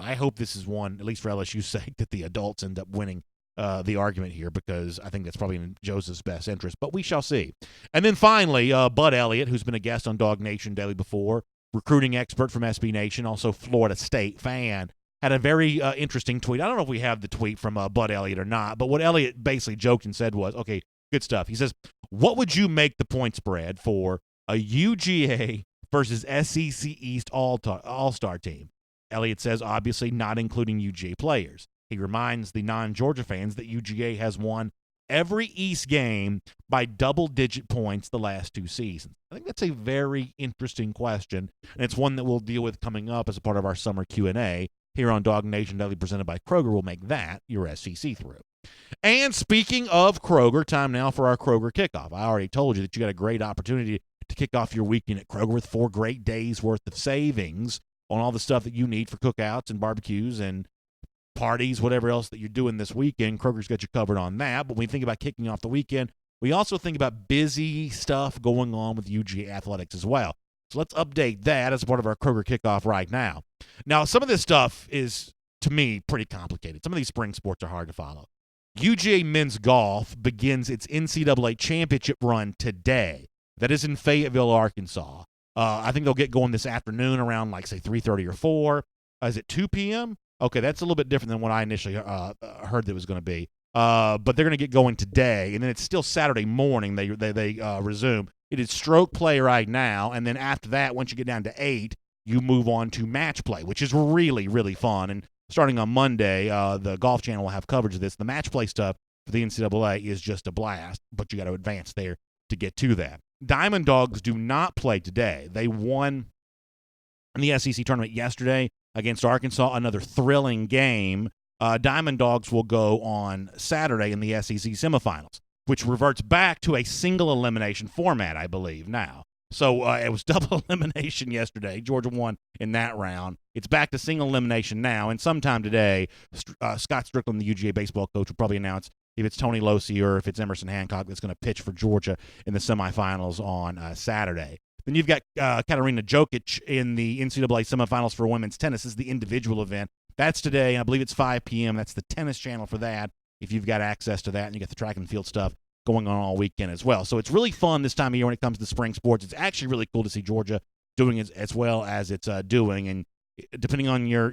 I hope this is one, at least for LSU's sake, that the adults end up winning the argument here, because I think that's probably in Joseph's best interest. But we shall see. And then finally, Bud Elliott, who's been a guest on DawgNation Daily before, recruiting expert from SB Nation, also Florida State fan. had a very interesting tweet. I don't know if we have the tweet from Bud Elliott or not, but what Elliott basically joked and said was, okay, good stuff. He says, what would you make the point spread for a UGA versus SEC East All-Star team? Elliott says, obviously not including UGA players. He reminds the non-Georgia fans that UGA has won every East game by double-digit points the last 2 seasons. I think that's a very interesting question, and it's one that we'll deal with coming up as a part of our summer Q&A here on DawgNation Daily presented by Kroger. We'll make that your SEC through. And speaking of Kroger, time now for our Kroger Kickoff. I already told you that you got a great opportunity to kick off your weekend at Kroger with 4 great days' worth of savings on all the stuff that you need for cookouts and barbecues and parties, whatever else that you're doing this weekend. Kroger's got you covered on that. But when we think about kicking off the weekend, we also think about busy stuff going on with UGA athletics as well. So let's update that as part of our Kroger Kickoff right now. Now, some of this stuff is, to me, pretty complicated. Some of these spring sports are hard to follow. UGA men's golf begins its NCAA championship run today. That is in Fayetteville, Arkansas. I think they'll get going this afternoon around, like, say, 3:30 or 4. Is it 2 p.m.? Okay, that's a little bit different than what I initially heard that it was going to be. But they're going to get going today, and then it's still Saturday morning they resume. It is stroke play right now, and then after that, once you get down to 8, you move on to match play, which is really, really fun. And starting on Monday, the Golf Channel will have coverage of this. The match play stuff for the NCAA is just a blast, but you got to advance there to get to that. Diamond Dogs do not play today. They won in the SEC tournament yesterday against Arkansas, another thrilling game. Diamond Dogs will go on Saturday in the SEC semifinals, which reverts back to a single elimination format, I believe, now. So it was double elimination yesterday. Georgia won in that round. It's back to single elimination now, and sometime today, Scott Strickland, the UGA baseball coach, will probably announce if it's Tony Losi or if it's Emerson Hancock that's going to pitch for Georgia in the semifinals on Saturday. Then you've got Katarina Jokic in the NCAA semifinals for women's tennis. This is the individual event. That's today. I believe it's 5 p.m. That's the tennis channel for that, if you've got access to that, and you got the track and field stuff going on all weekend as well. So it's really fun this time of year when it comes to spring sports. It's actually really cool to see Georgia doing it as well as it's doing. And depending on your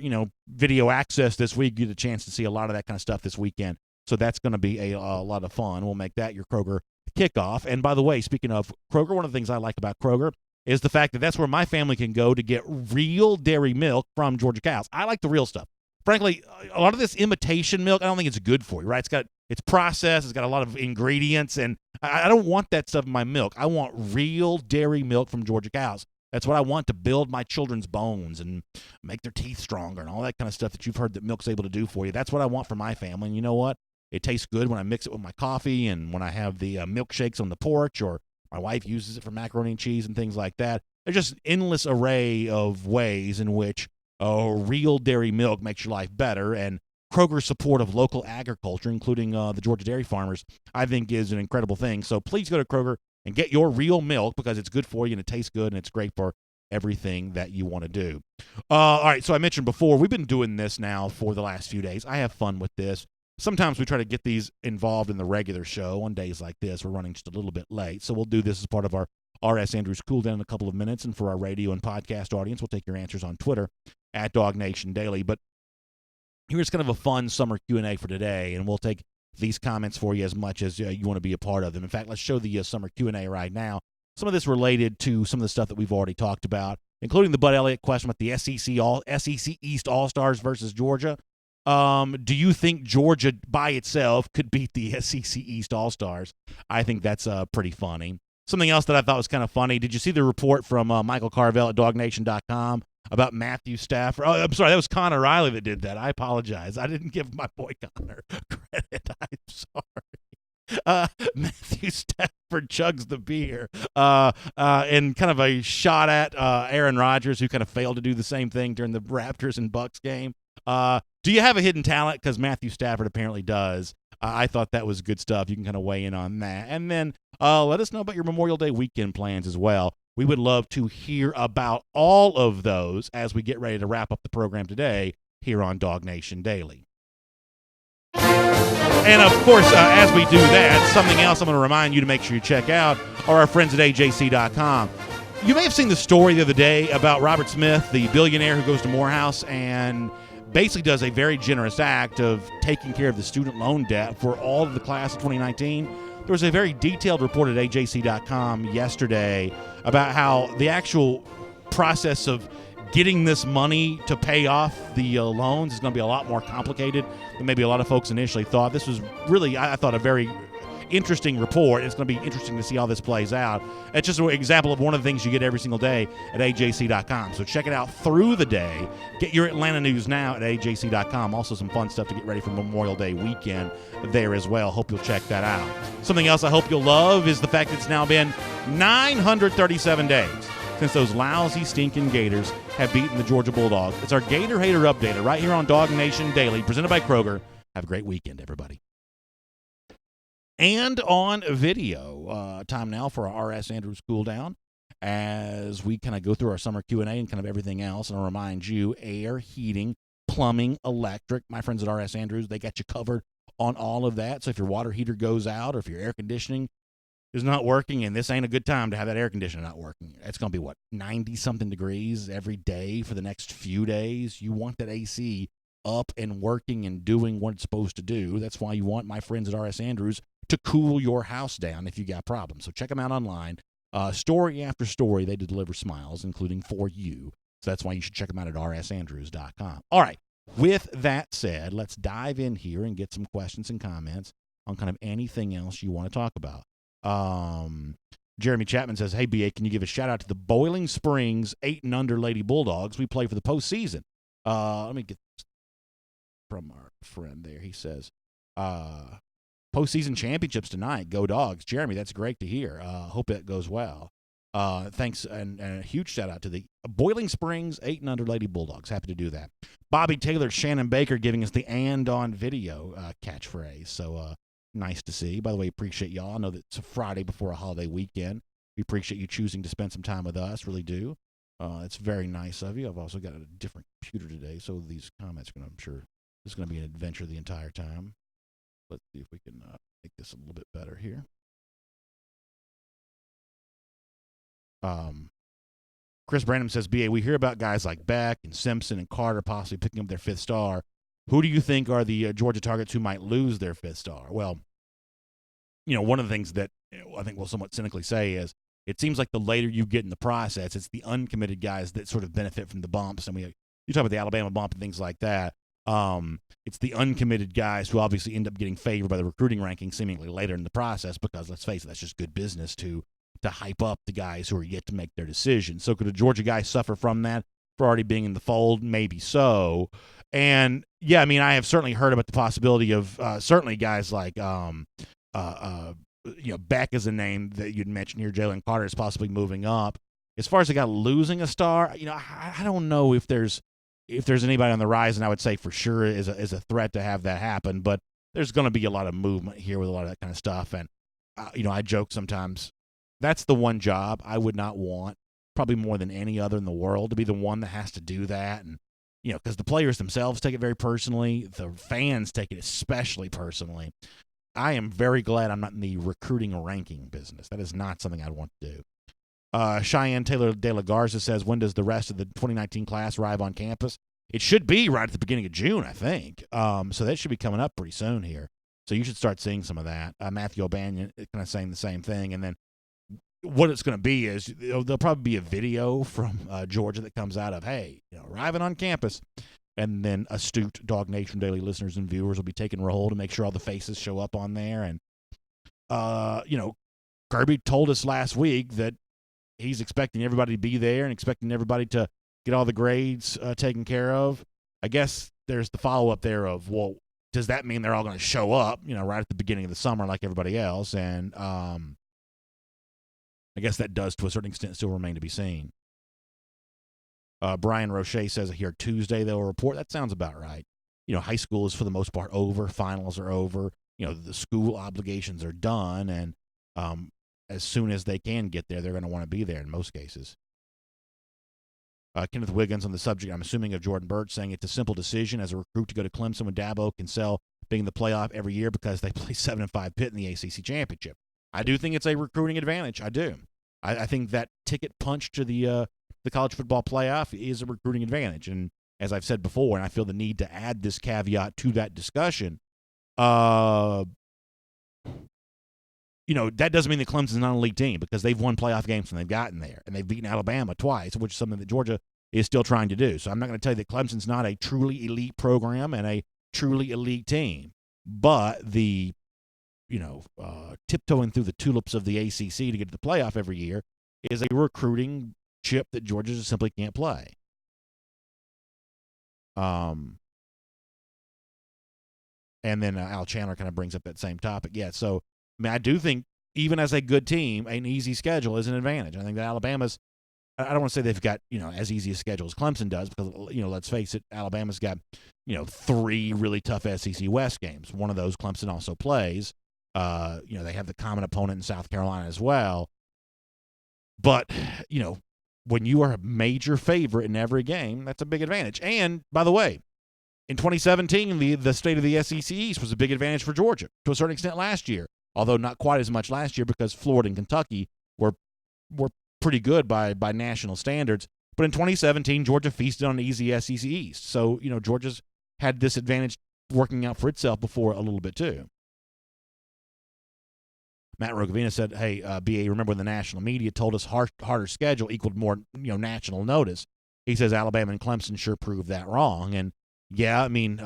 video access this week, you get a chance to see a lot of that kind of stuff this weekend. So that's going to be a lot of fun. We'll make that your Kroger Kickoff. And by the way, speaking of Kroger, one of the things I like about Kroger is the fact that that's where my family can go to get real dairy milk from Georgia cows. I like the real stuff. Frankly, a lot of this imitation milk, I don't think it's good for you, right? It's processed, it's got a lot of ingredients, and I don't want that stuff in my milk. I want real dairy milk from Georgia cows. That's what I want to build my children's bones and make their teeth stronger and all that kind of stuff that you've heard that milk's able to do for you. That's what I want for my family. And you know what? It tastes good when I mix it with my coffee and when I have the milkshakes on the porch, or my wife uses it for macaroni and cheese and things like that. There's just an endless array of ways in which real dairy milk makes your life better. And Kroger's support of local agriculture, including the Georgia dairy farmers, I think is an incredible thing. So please go to Kroger and get your real milk because it's good for you and it tastes good and it's great for everything that you want to do. All right, so I mentioned before, we've been doing this now for the last few days. I have fun with this. Sometimes we try to get these involved in the regular show. On days like this, we're running just a little bit late. So we'll do this as part of our R.S. Andrews Cool Down in a couple of minutes. And for our radio and podcast audience, we'll take your answers on Twitter at DawgNation Daily. But here's kind of a fun summer Q&A for today, and we'll take these comments for you as much as you want to be a part of them. In fact, let's show the summer Q&A right now. Some of this related to some of the stuff that we've already talked about, including the Bud Elliott question about the SEC East All-Stars versus Georgia. Do you think Georgia by itself could beat the SEC East All-Stars? I think that's pretty funny. Something else that I thought was kind of funny, did you see the report from Michael Carvel at DawgNation.com about Matthew Stafford? Oh, I'm sorry, that was Connor Riley that did that. I apologize. I didn't give my boy Connor credit. I'm sorry. Matthew Stafford chugs the beer in kind of a shot at Aaron Rodgers, who kind of failed to do the same thing during the Raptors and Bucks game. Do you have a hidden talent? Because Matthew Stafford apparently does. I thought that was good stuff. You can kind of weigh in on that. And then let us know about your Memorial Day weekend plans as well. We would love to hear about all of those as we get ready to wrap up the program today here on DawgNation Daily. And, of course, as we do that, something else I'm going to remind you to make sure you check out are our friends at AJC.com. You may have seen the story the other day about Robert Smith, the billionaire who goes to Morehouse and basically does a very generous act of taking care of the student loan debt for all of the class of 2019. There was a very detailed report at AJC.com yesterday about how the actual process of getting this money to pay off the loans is going to be a lot more complicated than maybe a lot of folks initially thought. This was really, I thought, a very interesting report. It's going to be interesting to see how this plays out. It's just an example of one of the things you get every single day at AJC.com. So check it out through the day. Get your Atlanta news now at AJC.com. Also some fun stuff to get ready for Memorial Day weekend there as well. Hope you'll check that out. Something else I hope you'll love is the fact that it's now been 937 days since those lousy, stinking Gators have beaten the Georgia Bulldogs. It's our Gator Hater Updater right here on DawgNation Daily, presented by Kroger. Have a great weekend, everybody. And on video, time now for our R.S. Andrews cool down as we kind of go through our summer Q&A and kind of everything else. And I'll remind you, air, heating, plumbing, electric. My friends at R.S. Andrews, they got you covered on all of that. So if your water heater goes out or if your air conditioning is not working, and this ain't a good time to have that air conditioner not working. It's going to be, 90-something degrees every day for the next few days. You want that AC up and working and doing what it's supposed to do. That's why you want my friends at R.S. Andrews to cool your house down if you got problems. So check them out online. Story after story, they deliver smiles, including for you. So that's why you should check them out at rsandrews.com. All right. With that said, let's dive in here and get some questions and comments on kind of anything else you want to talk about. Jeremy Chapman says, hey, BA, can you give a shout-out to the Boiling Springs 8-and-under Lady Bulldogs? We play for the postseason. Let me get this from our friend there. He says, postseason championships tonight. Go Dogs. Jeremy, that's great to hear. Hope that goes well. Thanks, and a huge shout-out to the Boiling Springs 8-and-under Lady Bulldogs. Happy to do that. Bobby Taylor, Shannon Baker giving us the and on video catchphrase. So, nice to see. By the way, appreciate y'all. I know that it's a Friday before a holiday weekend. We appreciate you choosing to spend some time with us. Really do. It's very nice of you. I've also got a different computer today, so these comments are going to, I'm sure, this is going to be an adventure the entire time. Let's see if we can make this a little bit better here. Chris Brandon says, BA, we hear about guys like Beck and Simpson and Carter possibly picking up their fifth star. Who do you think are the Georgia targets who might lose their fifth star? Well, one of the things that I think we'll somewhat cynically say is it seems like the later you get in the process, it's the uncommitted guys that sort of benefit from the bumps. And you talk about the Alabama bump and things like that. It's the uncommitted guys who obviously end up getting favored by the recruiting rankings seemingly later in the process because, let's face it, that's just good business to hype up the guys who are yet to make their decision. So could a Georgia guy suffer from that for already being in the fold? Maybe so. And, yeah, I have certainly heard about the possibility of certainly guys like, Beck is a name that you'd mentioned here. Jalen Carter is possibly moving up. As far as a guy losing a star, I don't know if there's anybody on the rise, and I would say for sure is a threat to have that happen. But there's going to be a lot of movement here with a lot of that kind of stuff. And, I joke sometimes that's the one job I would not want, probably more than any other in the world, to be the one that has to do that. And, because the players themselves take it very personally. The fans take it especially personally. I am very glad I'm not in the recruiting ranking business. That is not something I'd want to do. Cheyenne Taylor de la Garza says, when does the rest of the 2019 class arrive on campus? It should be right at the beginning of June, I think. So that should be coming up pretty soon here. So you should start seeing some of that. Matthew O'Banion kind of saying the same thing. And then what it's going to be is there'll probably be a video from Georgia that comes out of, hey, arriving on campus. And then astute DawgNation Daily listeners and viewers will be taking roll to make sure all the faces show up on there. And, Kirby told us last week that he's expecting everybody to be there and expecting everybody to get all the grades taken care of. I guess there's the follow-up there of, well, does that mean they're all going to show up, right at the beginning of the summer like everybody else? And I guess that does, to a certain extent, still remain to be seen. Brian Roche says here Tuesday they'll report. That sounds about right. High school is for the most part over. Finals are over. The school obligations are done. And as soon as they can get there, they're going to want to be there in most cases. Kenneth Wiggins on the subject, I'm assuming, of Jordan Birch, saying it's a simple decision as a recruit to go to Clemson when Dabo can sell being in the playoff every year because they play 7-5 Pitt in the ACC championship. I do think it's a recruiting advantage. I do. I think that ticket punch to the college football playoff is a recruiting advantage. And as I've said before, and I feel the need to add this caveat to that discussion, that doesn't mean that Clemson's not an elite team, because they've won playoff games when they've gotten there, and they've beaten Alabama twice, which is something that Georgia is still trying to do. So I'm not going to tell you that Clemson's not a truly elite program and a truly elite team, but the tiptoeing through the tulips of the ACC to get to the playoff every year is a recruiting chip that Georgia just simply can't play. And then Al Chandler kind of brings up that same topic. Yeah, so I do think even as a good team, an easy schedule is an advantage. I think that Alabama's, I don't want to say they've got, as easy a schedule as Clemson does, because, let's face it, Alabama's got, 3 really tough SEC West games. One of those Clemson also plays. They have the common opponent in South Carolina as well. But, when you are a major favorite in every game, that's a big advantage. And, by the way, in 2017, the state of the SEC East was a big advantage for Georgia to a certain extent last year, although not quite as much last year because Florida and Kentucky were pretty good by national standards. But in 2017, Georgia feasted on an easy SEC East. So, Georgia's had this advantage working out for itself before a little bit too. Matt Rogavina said, hey, BA, remember when the national media told us harder schedule equaled more, national notice? He says Alabama and Clemson sure proved that wrong. And, yeah, I mean,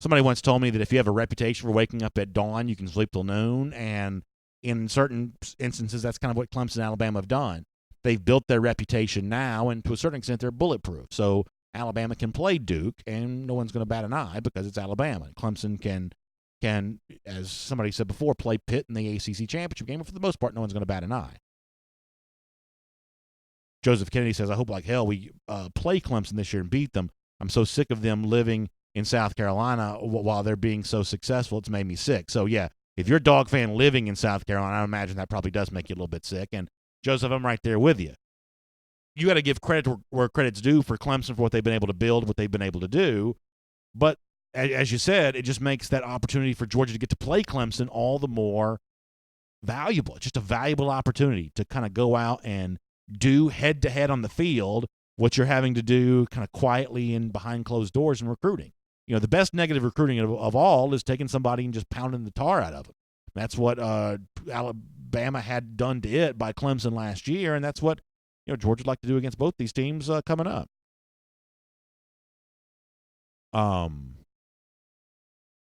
somebody once told me that if you have a reputation for waking up at dawn, you can sleep till noon. And in certain instances, that's kind of what Clemson and Alabama have done. They've built their reputation now, and to a certain extent, they're bulletproof. So Alabama can play Duke, and no one's going to bat an eye because it's Alabama. Clemson can, as somebody said before, play Pitt in the ACC championship game, but for the most part, no one's going to bat an eye. Joseph Kennedy says, I hope like hell we play Clemson this year and beat them. I'm so sick of them living in South Carolina while they're being so successful. It's made me sick. So, yeah, if you're a Dog fan living in South Carolina, I imagine that probably does make you a little bit sick. And, Joseph, I'm right there with you. You got to give credit where credit's due for Clemson for what they've been able to build, what they've been able to do. But as you said, it just makes that opportunity for Georgia to get to play Clemson all the more valuable. It's just a valuable opportunity to kind of go out and do head-to-head on the field what you're having to do kind of quietly and behind closed doors in recruiting. The best negative recruiting of all is taking somebody and just pounding the tar out of them. That's what Alabama had done to it by Clemson last year, and that's what Georgia would like to do against both these teams coming up. Let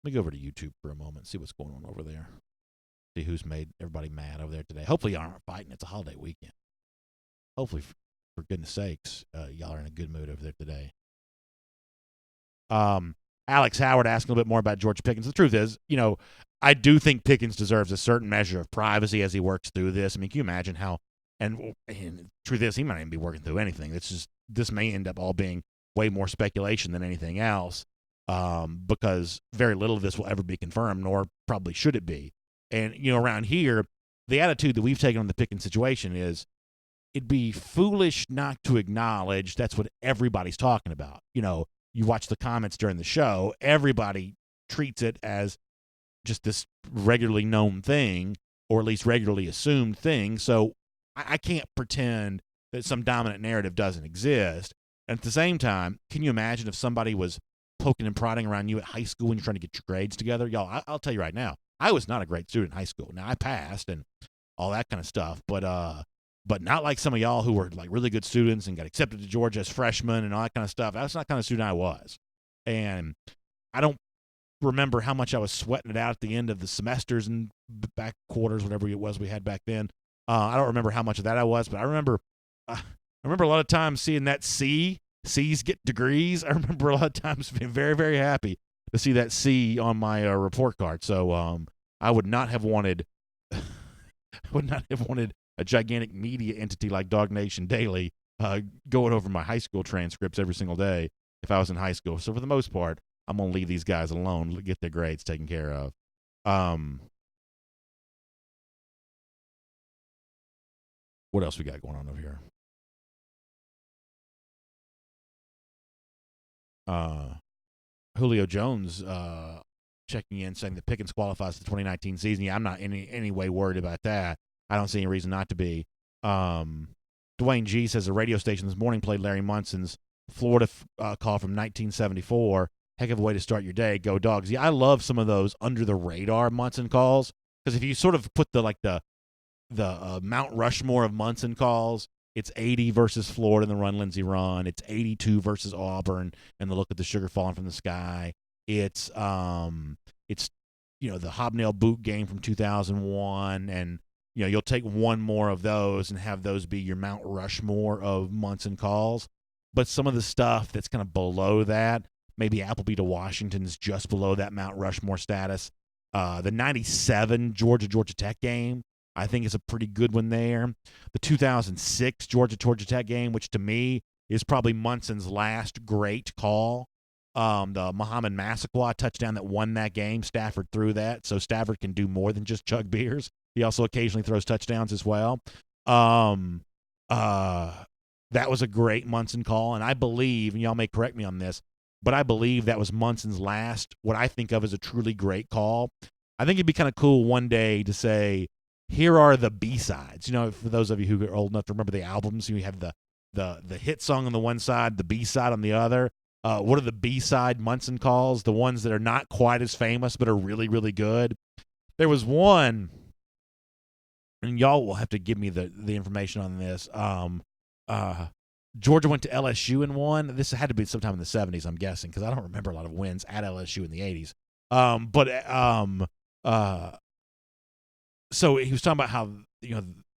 me go over to YouTube for a moment, see what's going on over there. See who's made everybody mad over there today. Hopefully y'all aren't fighting. It's a holiday weekend. Hopefully, for goodness sakes, y'all are in a good mood over there today. Alex Howard asking a little bit more about George Pickens. The truth is, I do think Pickens deserves a certain measure of privacy as he works through this. I mean, can you imagine how – and the truth is, he might not even be working through anything. This may end up all being way more speculation than anything else, because very little of this will ever be confirmed, nor probably should it be. And, around here, the attitude that we've taken on the Pickens situation is it'd be foolish not to acknowledge that's what everybody's talking about. You watch the comments during the show, everybody treats it as just this regularly known thing, or at least regularly assumed thing. So I can't pretend that some dominant narrative doesn't exist. And at the same time, can you imagine if somebody was poking and prodding around you at high school when you're trying to get your grades together? Y'all, I'll tell you right now, I was not a great student in high school. Now, I passed and all that kind of stuff, but not like some of y'all who were like really good students and got accepted to Georgia as freshmen and all that kind of stuff. That's not the kind of student I was. And I don't remember how much I was sweating it out at the end of the semesters and back quarters, whatever it was we had back then. I don't remember how much of that I was, but I remember a lot of times seeing that C's get degrees. I remember a lot of times being very, very happy to see that C on my report card. So I would not have wanted a gigantic media entity like DawgNation Daily going over my high school transcripts every single day if I was in high school. So for the most part, I'm going to leave these guys alone, get their grades taken care of. What else we got going on over here? Julio Jones checking in saying that Pickens qualifies for the 2019 season. Yeah, I'm not in any way worried about that. I don't see any reason not to be. Dwayne G says a radio station this morning played Larry Munson's Florida call from 1974. Heck of a way to start your day. Go Dogs. Yeah, I love some of those under the radar Munson calls, because if you sort of put the Mount Rushmore of Munson calls, it's 80 versus Florida and the Run Lindsey Run. It's 82 versus Auburn and the Look at the Sugar Falling from the Sky. It's the Hobnail Boot game from 2001, and you'll take one more of those and have those be your Mount Rushmore of Munson calls. But some of the stuff that's kind of below that, maybe Appleby to Washington's just below that Mount Rushmore status. The 97 Georgia Tech game, I think, is a pretty good one there. The 2006 Georgia Tech game, which to me is probably Munson's last great call. The Muhammad Massaquoi touchdown that won that game, Stafford threw that, so Stafford can do more than just chug beers. He also occasionally throws touchdowns as well. That was a great Munson call, and I believe, and y'all may correct me on this, but I believe that was Munson's last, what I think of as a truly great call. I think it'd be kind of cool one day to say, here are the B-sides. For those of you who are old enough to remember the albums, you have the hit song on the one side, the B-side on the other. What are the B-side Munson calls? The ones that are not quite as famous but are really, really good. There was one, and y'all will have to give me the information on this. Georgia went to LSU and won. This had to be sometime in the 70s, I'm guessing, because I don't remember a lot of wins at LSU in the 80s. So he was talking about how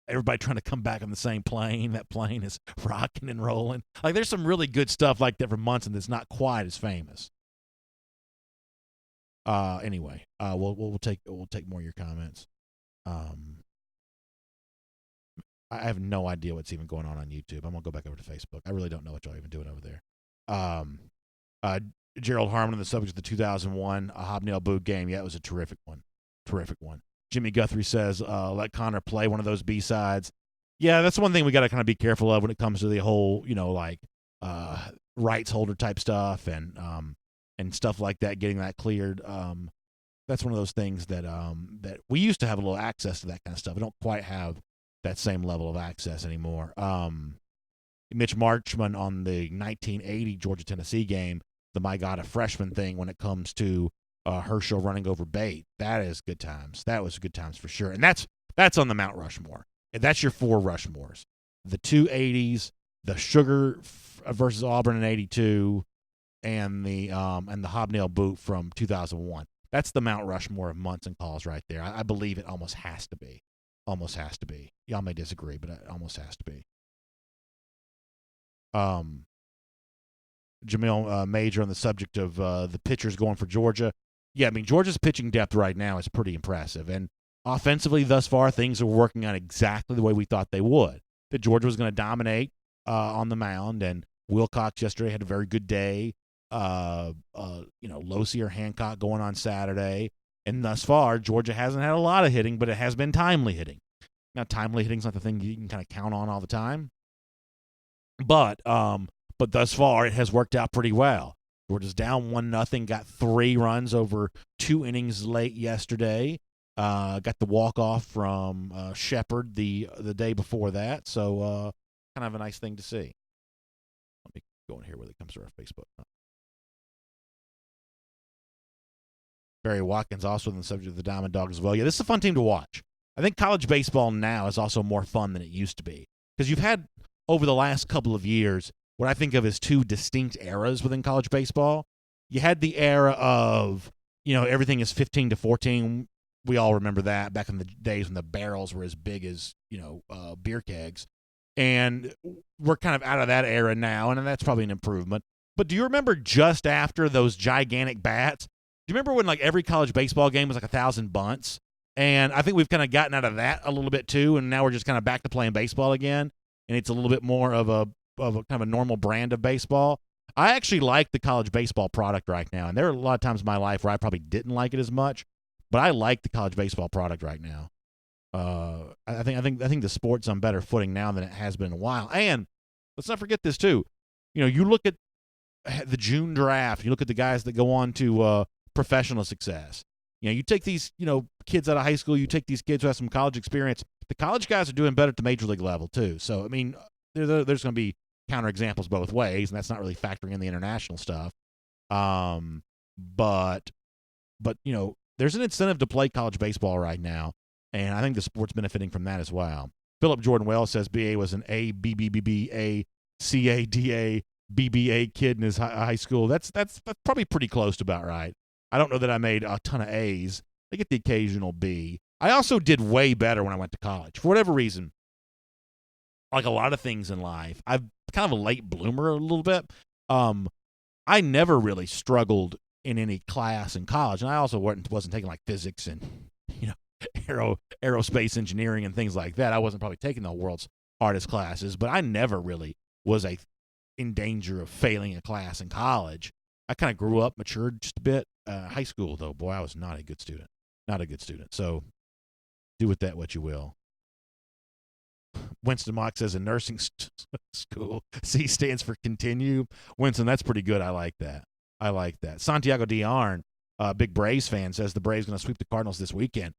everybody trying to come back on the same plane. That plane is rocking and rolling. Like, there's some really good stuff like that from Munson that's not quite as famous. Anyway, we'll take more of your comments. I have no idea what's even going on YouTube. I'm gonna go back over to Facebook. I really don't know what y'all even doing over there. Gerald Harmon on the subject of the 2001 Hobnail Boot game. Yeah, it was a terrific one. Jimmy Guthrie says, let Connor play one of those B-sides. Yeah, that's one thing we got to kind of be careful of when it comes to the whole, rights holder type stuff and stuff like that, getting that cleared. That's one of those things that we used to have a little access to that kind of stuff. We don't quite have that same level of access anymore. Mitch Marchman on the 1980 Georgia-Tennessee game, the My God, a Freshman thing when it comes to Herschel running over Bate. That is good times. That was good times for sure. And that's on the Mount Rushmore. That's your four Rushmores. The two 80s, the Sugar versus Auburn in 82, and the Hobnail Boot from 2001. That's the Mount Rushmore of Munson calls right there. I believe it almost has to be. Almost has to be. Y'all may disagree, but it almost has to be. Jamil Major on the subject of the pitchers going for Georgia. Yeah, I mean, Georgia's pitching depth right now is pretty impressive. And offensively, thus far, things are working out exactly the way we thought they would. That Georgia was going to dominate on the mound, and Wilcox yesterday had a very good day. Losey or Hancock going on Saturday. And thus far, Georgia hasn't had a lot of hitting, but it has been timely hitting. Now, timely hitting's not the thing you can kind of count on all the time. But thus far, it has worked out pretty well. Georgia's down 1-0, got 3 runs over 2 innings late yesterday. Got the walk-off from Shepard the day before that. So kind of a nice thing to see. Let me go in here where it comes to our Facebook. Barry Watkins also on the subject of the Diamond Dogs as well. Yeah, this is a fun team to watch. I think college baseball now is also more fun than it used to be. Because you've had, over the last couple of years, what I think of as 2 distinct eras within college baseball. You had the era of, everything is 15-14. We all remember that back in the days when the barrels were as big as, beer kegs. And we're kind of out of that era now, and that's probably an improvement. But do you remember just after those gigantic bats? Do you remember when every college baseball game was 1,000 bunts? And I think we've kind of gotten out of that a little bit too, and now we're just kind of back to playing baseball again. And it's a little bit more of a kind of a normal brand of baseball. I actually like the college baseball product right now, and there are a lot of times in my life where I probably didn't like it as much, but I like the college baseball product right now. I think the sport's on better footing now than it has been in a while. And let's not forget this too. You look at the June draft, you look at the guys that go on to professional success. You take these, kids out of high school, you take these kids who have some college experience. The college guys are doing better at the major league level too. So, I mean, there's going to be counterexamples both ways, and that's not really factoring in the international stuff. But there's an incentive to play college baseball right now, and I think the sport's benefiting from that as well. Philip Jordan Wells says BA was an A, B, B, B, B, A, C, A, D, A, B, B, A kid in his high school. That's probably pretty close to about right. I don't know that I made a ton of A's. I get the occasional B. I also did way better when I went to college. For whatever reason, like a lot of things in life, I'm kind of a late bloomer a little bit. I never really struggled in any class in college, and I also wasn't taking like physics and aerospace engineering and things like that. I wasn't probably taking the world's hardest classes, but I never really was in danger of failing a class in college. I kind of grew up, matured just a bit. High school, though, boy, I was not a good student. Not a good student. So do with that what you will. Winston Mock says in nursing school, C stands for continue. Winston, that's pretty good. I like that. Santiago Diarn, big Braves fan, says the Braves going to sweep the Cardinals this weekend.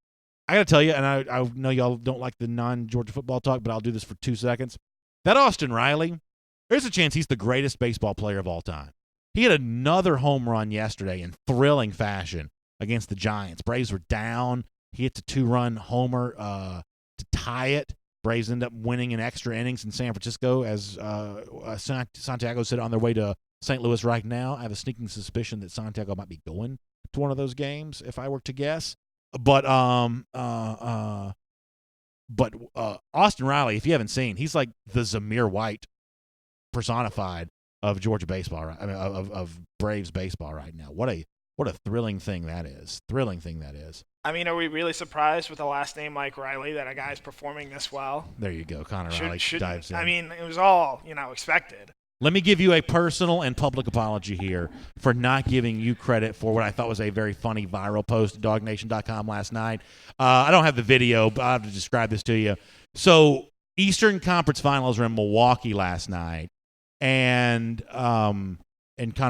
I got to tell you, and I know y'all don't like the non-Georgia football talk, but I'll do this for 2 seconds. That Austin Riley, there's a chance he's the greatest baseball player of all time. He had another home run yesterday in thrilling fashion against the Giants. Braves were down. He hits a 2-run homer to tie it. Braves end up winning in extra innings in San Francisco, as Santiago said, on their way to St. Louis right now. I have a sneaking suspicion that Santiago might be going to one of those games, if I were to guess. But Austin Riley, if you haven't seen, he's like the Zamir White personified of Georgia baseball. I mean, of Braves baseball right now. What a thrilling thing that is. I mean, are we really surprised with a last name like Riley that a guy's performing this well? There you go, Connor Riley dives in. I mean, it was all expected. Let me give you a personal and public apology here for not giving you credit for what I thought was a very funny viral post at DawgNation.com last night. I don't have the video, but I'll have to describe this to you. So Eastern Conference Finals were in Milwaukee last night, and Connor,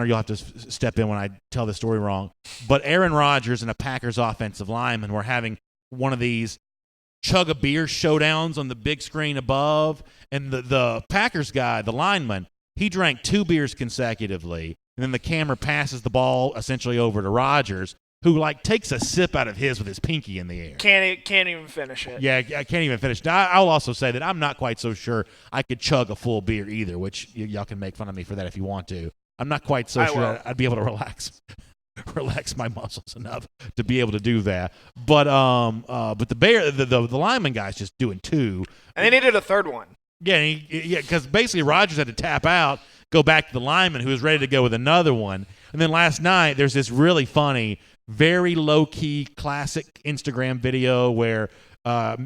you'll have to step in when I tell the story wrong. But Aaron Rodgers and a Packers offensive lineman were having one of these chug-a-beer showdowns on the big screen above, and the Packers guy, the lineman, he drank 2 beers consecutively, and then the camera passes the ball essentially over to Rodgers, who takes a sip out of his with his pinky in the air. Can't even finish it. Yeah, I can't even finish. Now, I'll also say that I'm not quite so sure I could chug a full beer either, which y'all can make fun of me for that if you want to. I'm not quite so sure I'd be able to relax my muscles enough to be able to do that. But the lineman guy's just doing 2, and they needed a third one. Yeah, because basically Rodgers had to tap out, go back to the lineman who was ready to go with another one. And then last night there's this really funny, very low-key classic Instagram video where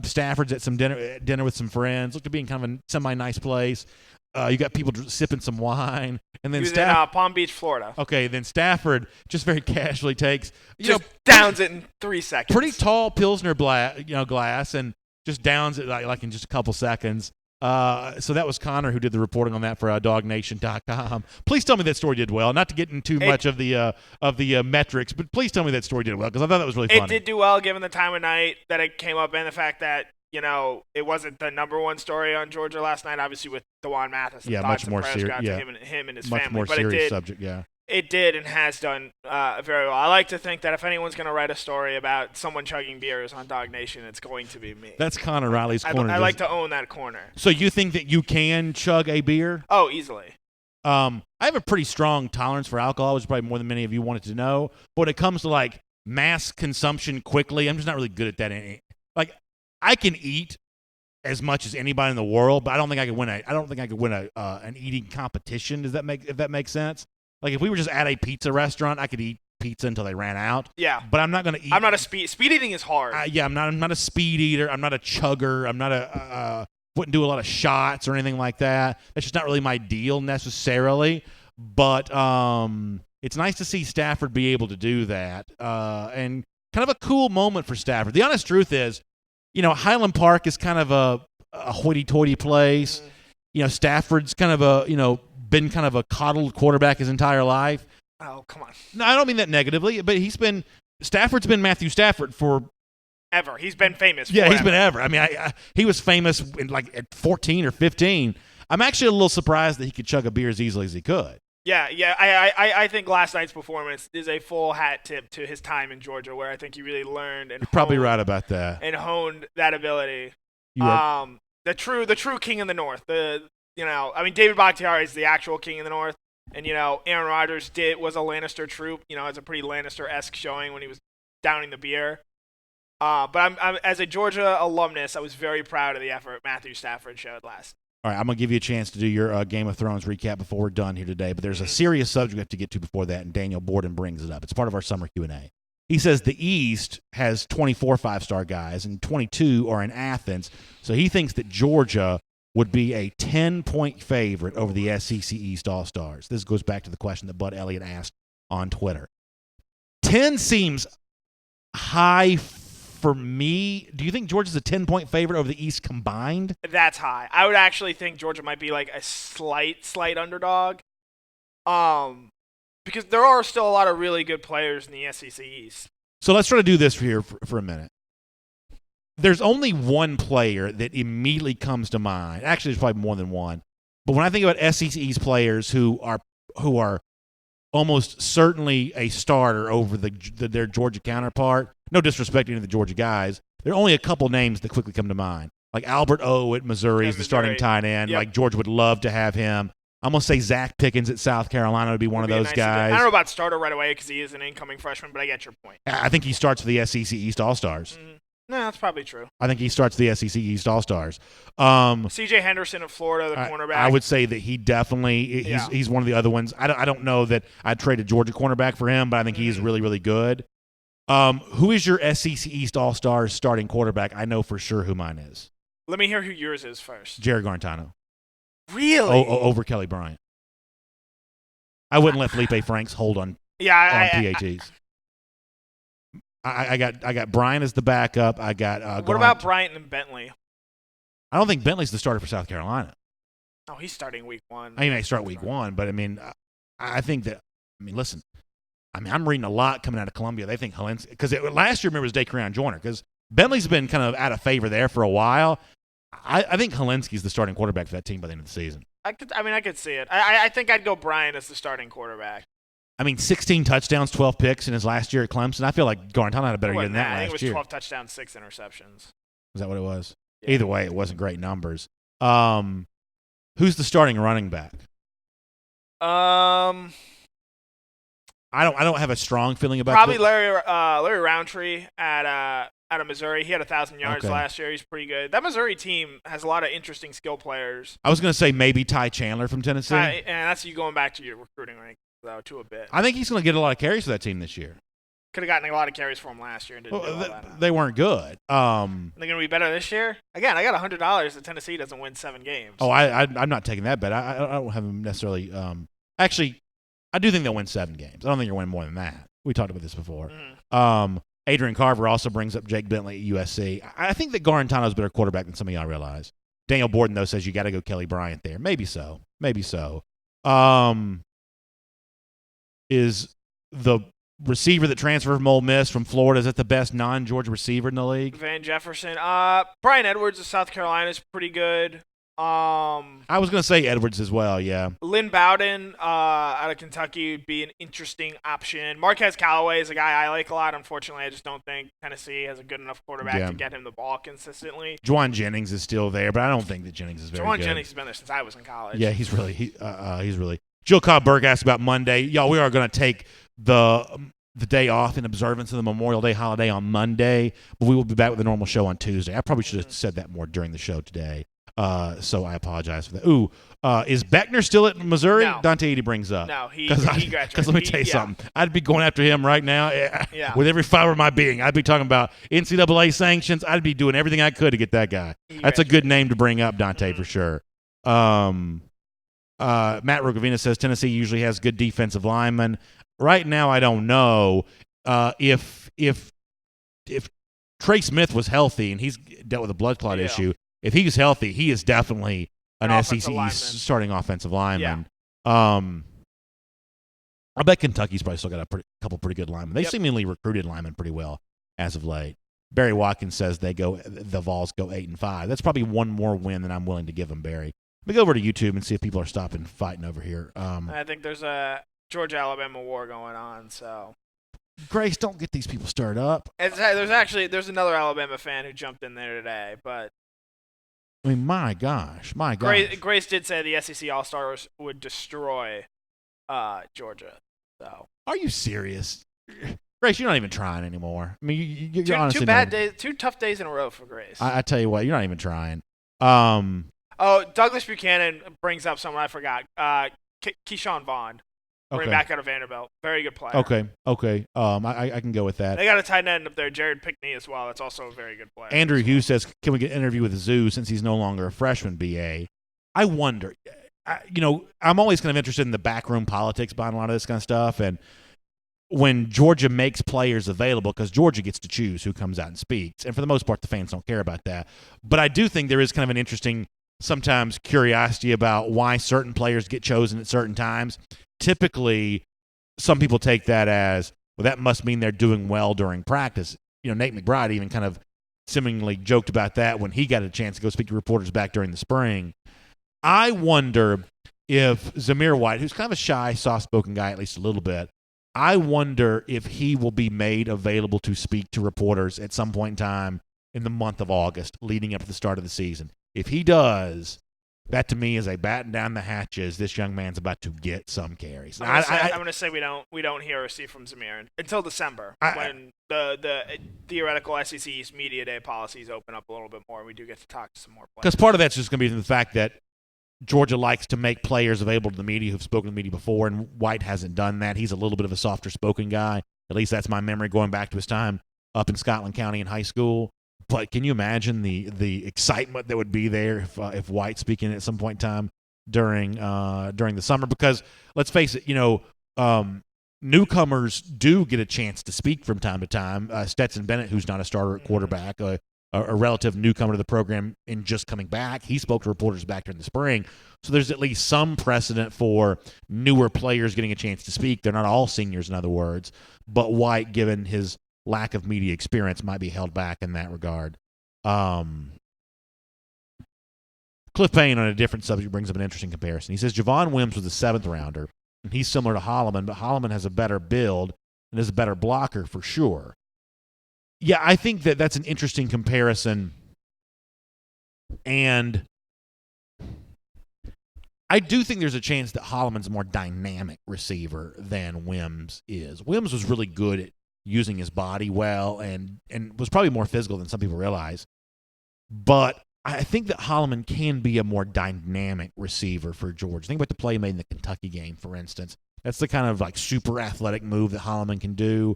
Stafford's at some dinner with some friends, looked to be in kind of a semi-nice place. You got people sipping some wine, and then in Palm Beach, Florida. Okay, then Stafford just very casually takes downs it in 3 seconds. Pretty tall Pilsner glass, and just downs it like in just a couple seconds. So that was Connor who did the reporting on that for DawgNation.com. Please tell me that story did well. Not to get into much of the metrics, but please tell me that story did well, because I thought that was really funny. It did do well given the time of night that it came up and the fact that it wasn't the number one story on Georgia last night, obviously with DeJuan Mathis. Yeah, much more serious. Yeah, him and his much family. Much more serious subject. Yeah. It did and has done very well. I like to think that if anyone's going to write a story about someone chugging beers on Dog Nation, it's going to be me. That's Connor Riley's corner. I like to own that corner. So you think that you can chug a beer? Oh, easily. I have a pretty strong tolerance for alcohol, which is probably more than many of you wanted to know. But when it comes to mass consumption quickly, I'm just not really good at that. I can eat as much as anybody in the world, but I don't think I could win an eating competition. If that makes sense? If we were just at a pizza restaurant, I could eat pizza until they ran out. Yeah. But I'm not going to eat. I'm not a speed eating is hard. I'm not a speed eater. I'm not a chugger. I'm not wouldn't do a lot of shots or anything like that. That's just not really my deal necessarily. But it's nice to see Stafford be able to do that. And kind of a cool moment for Stafford. The honest truth is, Highland Park is kind of a hoity-toity place. Mm-hmm. Stafford's kind of been kind of a coddled quarterback his entire life. Oh, come on. No, I don't mean that negatively, but Stafford's been Matthew Stafford for ever. He's been famous. Yeah, he's been ever. I mean, he was famous in at 14 or 15. I'm actually a little surprised that he could chug a beer as easily as he could. Yeah. I think last night's performance is a full hat tip to his time in Georgia, where I think he really learned and You're probably right about that. And honed that ability. The true king in the North. David Bakhtiari is the actual king in the North, and Aaron Rodgers was a Lannister troop. It's a pretty Lannister-esque showing when he was downing the beer. But I'm as a Georgia alumnus, I was very proud of the effort Matthew Stafford showed last. All right, I'm going to give you a chance to do your Game of Thrones recap before we're done here today, but there's a serious subject we have to get to before that, and Daniel Borden brings it up. It's part of our summer Q&A. He says the East has 24 five-star guys, and 22 are in Athens, so he thinks that Georgia would be a 10-point favorite over the SEC East All-Stars. This goes back to the question that Bud Elliott asked on Twitter. 10 seems high for me. Do you think Georgia's a 10-point favorite over the East combined? That's high. I would actually think Georgia might be like a slight underdog. Because there are still a lot of really good players in the SEC East. So let's try to do this here for a minute. There's only one player that immediately comes to mind. Actually, there's probably more than one. But when I think about SEC East players who are almost certainly a starter over their Georgia counterpart, no disrespect to any of the Georgia guys, there are only a couple names that quickly come to mind. Like Albert O at Missouri is the starting tight end. Yep. Like Georgia would love to have him. I'm going to say Zach Pickens at South Carolina would be one of those guys. I don't know about starter right away because he is an incoming freshman, but I get your point. I think he starts for the SEC East All-Stars. No, that's probably true. I think he starts the SEC East All-Stars. C.J. Henderson of Florida, the cornerback. I would say that he definitely he's one of the other ones. I don't know that I'd trade a Georgia cornerback for him, but I think he's really, really good. Who is your SEC East All-Stars starting quarterback? I know for sure who mine is. Let me hear who yours is first. Jared Garantano. Really? Over Kelly Bryant. I wouldn't let Felipe Franks hold on PATs. I got Bryant as the backup. I got. What about Bryant and Bentley? I don't think Bentley's the starter for South Carolina. Oh, he's starting week 1. I mean, they start week 1, but I think that. Listen. I'm reading a lot coming out of Columbia. They think Helensky, because last year, remember, it was Daquan Joyner, because Bentley's been kind of out of favor there for a while. I think Helensky's the starting quarterback for that team by the end of the season. I could see it. I think I'd go Bryant as the starting quarterback. 16 touchdowns, 12 picks in his last year at Clemson. I feel like Garantano had a better year than that last year. I think it was 12 touchdowns, 6 interceptions. Is that what it was? Yeah. Either way, it wasn't great numbers. Who's the starting running back? I don't have a strong feeling about probably Larry Roundtree out of Missouri. He had 1,000 yards last year. He's pretty good. That Missouri team has a lot of interesting skill players. I was going to say maybe Ty Chandler from Tennessee. And that's you going back to your recruiting rank though to a bit. I think he's going to get a lot of carries for that team this year. Could have gotten a lot of carries for him last year and didn't do all that. They weren't good. They're going to be better this year? Again, I got $100 that Tennessee doesn't win 7 games. Oh, I'm not taking that bet. I don't have them necessarily. Actually, I do think they'll win 7 games. I don't think you'll win more than that. We talked about this before. Adrian Carver also brings up Jake Bentley at USC. I think that Garantano's a better quarterback than some of y'all realize. Daniel Borden, though, says you got to go Kelly Bryant there. Maybe so. Is the receiver that transferred from Ole Miss from Florida, is that the best non-Georgia receiver in the league? Van Jefferson. Brian Edwards of South Carolina is pretty good. I was going to say Edwards as well, yeah. Lynn Bowden out of Kentucky would be an interesting option. Marquez Callaway is a guy I like a lot. Unfortunately, I just don't think Tennessee has a good enough quarterback to get him the ball consistently. Juwan Jennings is still there, but I don't think that Jennings is very good. Juwan Jennings has been there since I was in college. Yeah, he's really. Jill Cobb-Burke asked about Monday. Y'all, we are going to take the day off in observance of the Memorial Day holiday on Monday, but we will be back with a normal show on Tuesday. I probably should have said that more during the show today. So I apologize for that. Is Beckner still at Missouri? No. Dante Eady brings up. No, he graduated. Because let me tell you something. I'd be going after him right now with every fiber of my being. I'd be talking about NCAA sanctions. I'd be doing everything I could to get that guy. That's a good name to bring up, Dante, for sure. Matt Rugavina says Tennessee usually has good defensive linemen. Right now, I don't know if Trey Smith was healthy and he's dealt with a blood clot issue. If he's healthy, he is definitely an SEC starting offensive lineman. Yeah. I bet Kentucky's probably still got a couple pretty good linemen. They seemingly recruited linemen pretty well as of late. Barry Watkins says the Vols go 8-5. That's probably one more win than I'm willing to give them, Barry. Let me go over to YouTube and see if people are stopping fighting over here. I think there's a Georgia-Alabama war going on, so. Grace, don't get these people stirred up. There's another Alabama fan who jumped in there today, but. I mean, my gosh. Grace did say the SEC All-Stars would destroy Georgia. So. Are you serious? Grace, you're not even trying anymore. I mean, you're honestly two tough days in a row for Grace. I tell you what, you're not even trying. Douglas Buchanan brings up someone I forgot. Keyshawn Vaughn, running back out of Vanderbilt. Very good player. Okay. I can go with that. They got a tight end up there, Jared Pickney, as well. That's also a very good player. Andrew Hughes says, can we get an interview with Zoo since he's no longer a freshman, BA? I wonder. I'm always kind of interested in the backroom politics behind a lot of this kind of stuff, and when Georgia makes players available, because Georgia gets to choose who comes out and speaks, and for the most part, the fans don't care about that. But I do think there is kind of an interesting, sometimes, curiosity about why certain players get chosen at certain times. Typically, some people take that as, well, that must mean they're doing well during practice. Nate McBride even kind of seemingly joked about that when he got a chance to go speak to reporters back during the spring. I wonder if Zamir White, who's kind of a shy, soft-spoken guy, at least a little bit, I wonder if he will be made available to speak to reporters at some point in time in the month of August leading up to the start of the season. If he does, that to me is a batten down the hatches. This young man's about to get some carries. I'm going to say we don't hear or see from Zamir until December when the theoretical SEC East Media Day policies open up a little bit more. We do get to talk to some more players. Because part of that's just going to be the fact that Georgia likes to make players available to the media who've spoken to the media before, and White hasn't done that. He's a little bit of a softer-spoken guy. At least that's my memory going back to his time up in Scotland County in high school. But can you imagine the excitement that would be there if White's speaking at some point in time during the summer? Because let's face it, newcomers do get a chance to speak from time to time. Stetson Bennett, who's not a starter at quarterback, a relative newcomer to the program and just coming back, he spoke to reporters back during the spring. So there's at least some precedent for newer players getting a chance to speak. They're not all seniors, in other words. But White, given his lack of media experience, might be held back in that regard. Cliff Payne, on a different subject, brings up an interesting comparison. He says Javon Wims was a 7th rounder, and he's similar to Holloman, but Holloman has a better build and is a better blocker for sure. Yeah, I think that's an interesting comparison, and I do think there's a chance that Holloman's a more dynamic receiver than Wims is. Wims was really good at using his body well and was probably more physical than some people realize. But I think that Holloman can be a more dynamic receiver for Georgia. Think about the play he made in the Kentucky game, for instance. That's the kind of like super athletic move that Holloman can do.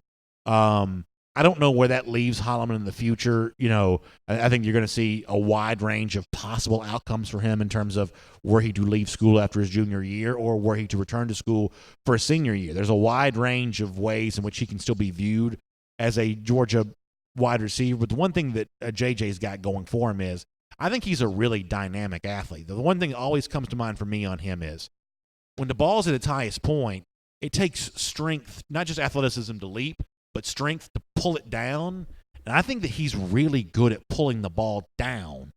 I don't know where that leaves Holloman in the future. I think you're going to see a wide range of possible outcomes for him in terms of were he to leave school after his junior year or were he to return to school for a senior year. There's a wide range of ways in which he can still be viewed as a Georgia wide receiver. But the one thing that JJ's got going for him is I think he's a really dynamic athlete. The one thing that always comes to mind for me on him is when the ball's at its highest point, it takes strength, not just athleticism to leap, but strength to pull it down. And I think that he's really good at pulling the ball down,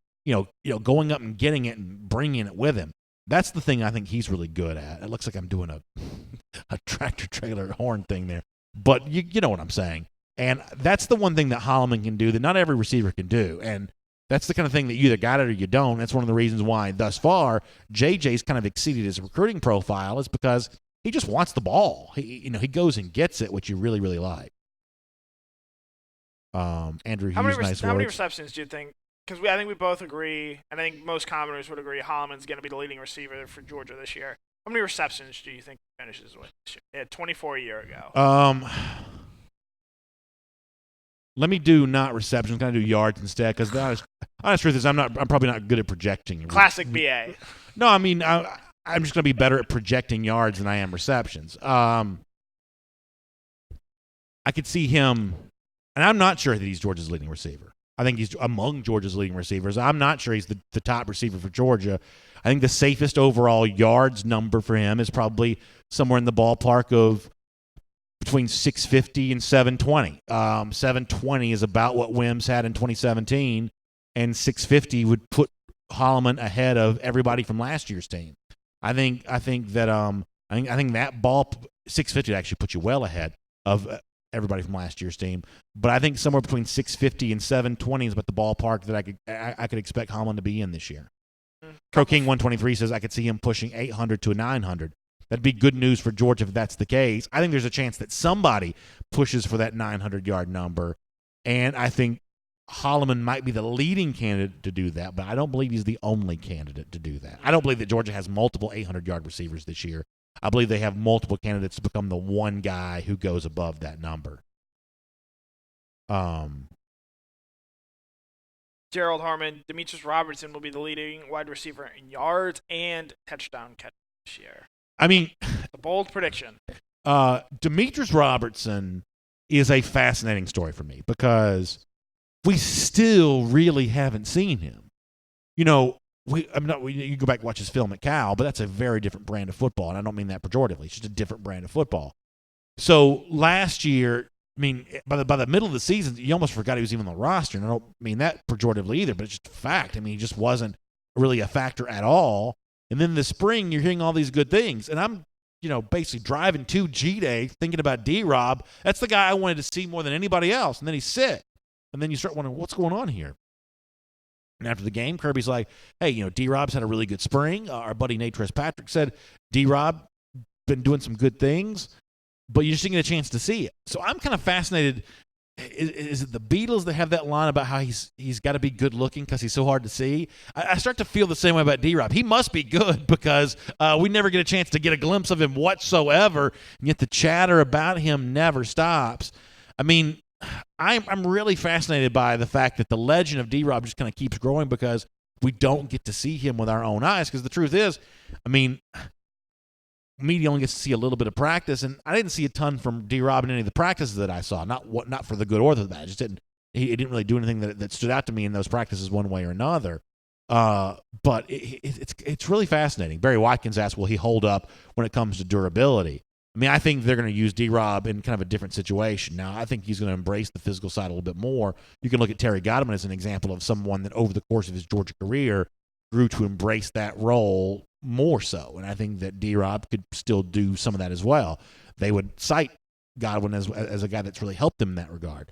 going up and getting it and bringing it with him. That's the thing I think he's really good at. It looks like I'm doing a tractor trailer horn thing there, but you know what I'm saying. And that's the one thing that Holloman can do that not every receiver can do. And that's the kind of thing that you either got it or you don't. That's one of the reasons why thus far JJ's kind of exceeded his recruiting profile is because he just wants the ball. He goes and gets it, which you really, really like. Andrew Hughes, how many receptions do you think? Because I think we both agree, and I think most commenters would agree, Holloman's going to be the leading receiver for Georgia this year. How many receptions do you think he finishes with this year? He had 24 a year ago. Let me do not receptions. Can I do yards instead? Because the honest truth is, I'm probably not good at projecting. Classic BA. No, I mean I'm just going to be better at projecting yards than I am receptions. I could see him. And I'm not sure that he's Georgia's leading receiver. I think he's among Georgia's leading receivers. I'm not sure he's the top receiver for Georgia. I think the safest overall yards number for him is probably somewhere in the ballpark of between 650 and 720. 720 is about what Wims had in 2017, and 650 would put Holloman ahead of everybody from last year's team. I think that ball 650 actually puts you well ahead of everybody from last year's team. But I think somewhere between 650 and 720 is about the ballpark that I could expect Holland to be in this year. Crow King 123 says I could see him pushing 800 to 900. That'd be good news for Georgia if that's the case. I think there's a chance that somebody pushes for that 900-yard number, and I think Holloman might be the leading candidate to do that, but I don't believe he's the only candidate to do that. I don't believe that Georgia has multiple 800-yard receivers this year. I believe they have multiple candidates to become the one guy who goes above that number. Gerald Harmon, Demetrius Robertson will be the leading wide receiver in yards and touchdown catch this year. I mean, the bold prediction. Demetrius Robertson is a fascinating story for me because we still really haven't seen him. You know, you go back and watch his film at Cal, but that's a very different brand of football, and I don't mean that pejoratively. It's just a different brand of football. So last year, I mean, by the middle of the season, you almost forgot he was even on the roster, and I don't mean that pejoratively either, but it's just a fact. I mean, he just wasn't really a factor at all. And then this spring, you're hearing all these good things, and I'm, basically driving to G-Day thinking about D-Rob. That's the guy I wanted to see more than anybody else, and then he's sick. And then you start wondering, what's going on here? And after the game, Kirby's like, hey, D-Rob's had a really good spring. Our buddy Nate Patrick said D-Rob been doing some good things, but you just didn't get a chance to see it. So I'm kind of fascinated. Is it the Beatles that have that line about how he's got to be good looking because he's so hard to see? I start to feel the same way about D-Rob. He must be good because we never get a chance to get a glimpse of him whatsoever, and yet the chatter about him never stops. I mean, I'm really fascinated by the fact that the legend of D-Rob just kind of keeps growing because we don't get to see him with our own eyes. Because the truth is, I mean, media only gets to see a little bit of practice, and I didn't see a ton from D-Rob in any of the practices that I saw. Not for the good or the bad. He didn't really do anything that stood out to me in those practices one way or another. But it's really fascinating. Barry Watkins asked, will he hold up when it comes to durability? I mean, I think they're going to use D-Rob in kind of a different situation. Now, I think he's going to embrace the physical side a little bit more. You can look at Terry Godwin as an example of someone that over the course of his Georgia career grew to embrace that role more so. And I think that D-Rob could still do some of that as well. They would cite Godwin as a guy that's really helped them in that regard.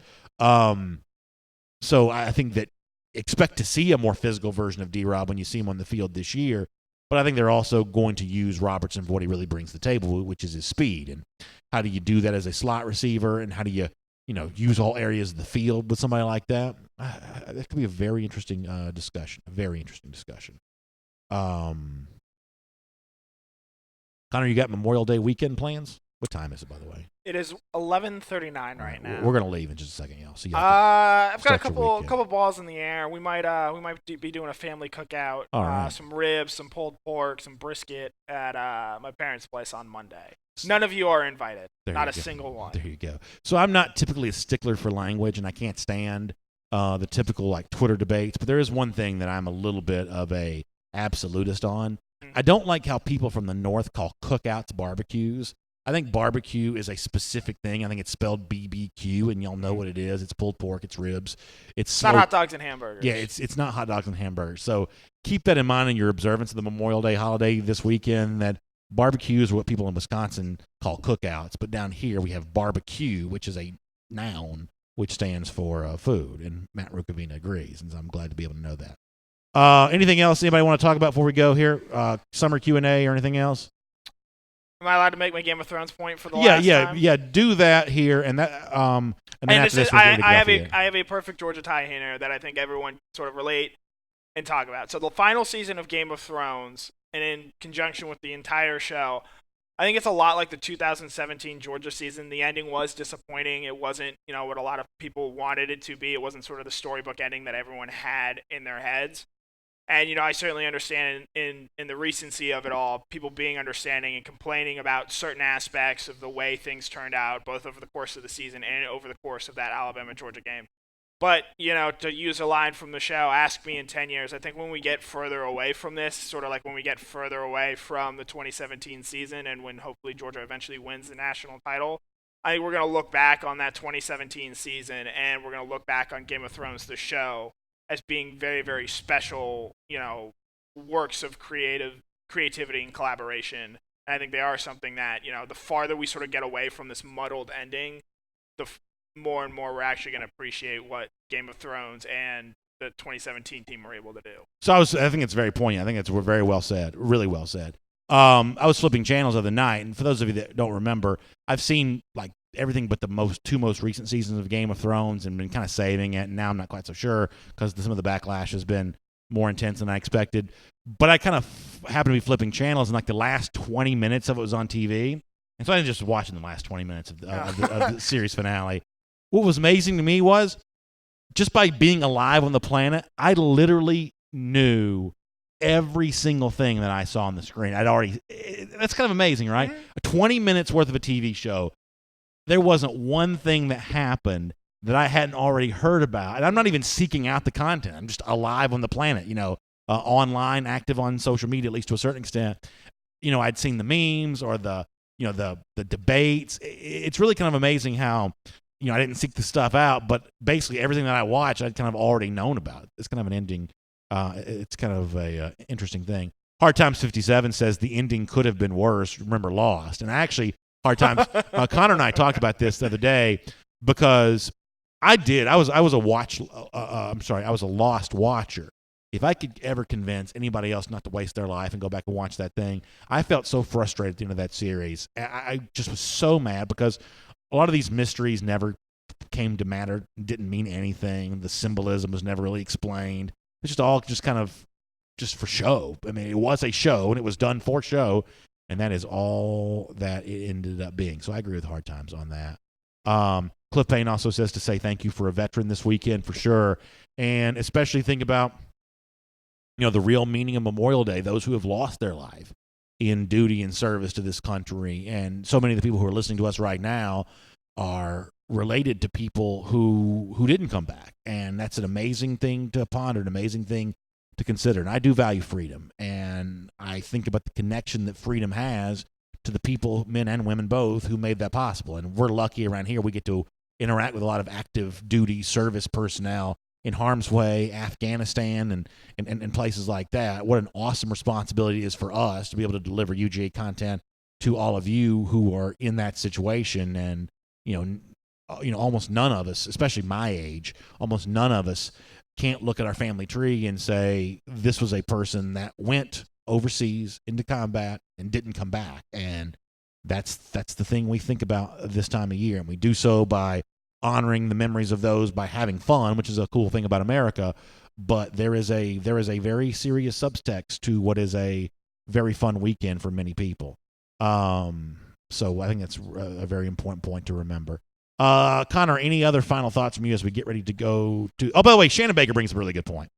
So I think that expect to see a more physical version of D-Rob when you see him on the field this year. But I think they're also going to use Robertson for what he really brings to the table, which is his speed. And how do you do that as a slot receiver? And how do you, use all areas of the field with somebody like that? That could be a very interesting discussion. A very interesting discussion. Connor, you got Memorial Day weekend plans? What time is it, by the way? It is 11:39 right now. We're gonna leave in just a second, y'all. So I've got a couple balls in the air. We might be doing a family cookout. All right. Some ribs, some pulled pork, some brisket at my parents' place on Monday. None of you are invited. Not a single one. There you go. So I'm not typically a stickler for language, and I can't stand the typical Twitter debates. But there is one thing that I'm a little bit of a absolutist on. I don't like how people from the North call cookouts barbecues. I think barbecue is a specific thing. I think it's spelled BBQ, and y'all know what it is. It's pulled pork. It's ribs. It's not hot dogs and hamburgers. Yeah, it's not hot dogs and hamburgers. So keep that in mind in your observance of the Memorial Day holiday this weekend, that barbecues are what people in Wisconsin call cookouts. But down here we have barbecue, which is a noun, which stands for food. And Matt Rukavina agrees, and so I'm glad to be able to know that. Anything else anybody want to talk about before we go here? Summer Q&A or anything else? Am I allowed to make my Game of Thrones point for the last time? Yeah. Do that here, and that. And then after this, I have a perfect Georgia tie here that I think everyone sort of relate and talk about. So the final season of Game of Thrones, and in conjunction with the entire show, I think it's a lot like the 2017 Georgia season. The ending was disappointing. It wasn't, what a lot of people wanted it to be. It wasn't sort of the storybook ending that everyone had in their heads. And, I certainly understand in the recency of it all, people being understanding and complaining about certain aspects of the way things turned out, both over the course of the season and over the course of that Alabama-Georgia game. But, to use a line from the show, ask me in 10 years, I think when we get further away from this, sort of like when we get further away from the 2017 season and when hopefully Georgia eventually wins the national title, I think we're going to look back on that 2017 season and we're going to look back on Game of Thrones, the show, as being very, very special, works of creativity and collaboration. And I think they are something that, the farther we sort of get away from this muddled ending, the more and more we're actually going to appreciate what Game of Thrones and the 2017 team were able to do. So I think it's very poignant. I think it's very well said, really well said. I was flipping channels the other night, and for those of you that don't remember, I've seen like everything but the two most recent seasons of Game of Thrones and been kind of saving it, and now I'm not quite so sure because some of the backlash has been more intense than I expected. But I kind of happened to be flipping channels, and like the last 20 minutes of it was on TV, and so I was just watching the last 20 minutes of the series finale. What was amazing to me was just by being alive on the planet, I literally knew every single thing that I saw on the screen. That's kind of amazing, right? 20 minutes worth of a TV show. There wasn't one thing that happened that I hadn't already heard about. And I'm not even seeking out the content. I'm just alive on the planet, online, active on social media, at least to a certain extent. I'd seen the memes or the debates. It's really kind of amazing how, I didn't seek the stuff out, but basically everything that I watched, I'd kind of already known about. It's kind of an ending. It's kind of a interesting thing. Hard Times 57 says the ending could have been worse. Remember Lost. And actually, Hard Times, Connor and I talked about this the other day because I was a Lost watcher. If I could ever convince anybody else not to waste their life and go back and watch that thing, I felt so frustrated at the end of that series. I just was so mad because a lot of these mysteries never came to matter, didn't mean anything. The symbolism was never really explained. It's just all just kind of just for show. I mean, it was a show, and it was done for show, and that is all that it ended up being. So I agree with Hard Times on that. Cliff Payne also says to say thank you for a veteran this weekend for sure, and especially think about the real meaning of Memorial Day, those who have lost their life in duty and service to this country. And so many of the people who are listening to us right now are related to people who didn't come back. And that's an amazing thing to ponder, an amazing thing to consider. And I do value freedom. And I think about the connection that freedom has to the people, men and women both, who made that possible. And we're lucky around here. We get to interact with a lot of active duty service personnel in harm's way, Afghanistan, and places like that. What an awesome responsibility it is for us to be able to deliver UGA content to all of you who are in that situation. And, almost none of us, especially my age, almost none of us can't look at our family tree and say, this was a person that went overseas into combat and didn't come back. And that's the thing we think about this time of year. And we do so by honoring the memories of those, by having fun, which is a cool thing about America. But there is a very serious subtext to what is a very fun weekend for many people. So I think that's a very important point to remember. Connor, any other final thoughts from you as we get ready to go to... Oh, by the way, Shannon Baker brings up a really good point.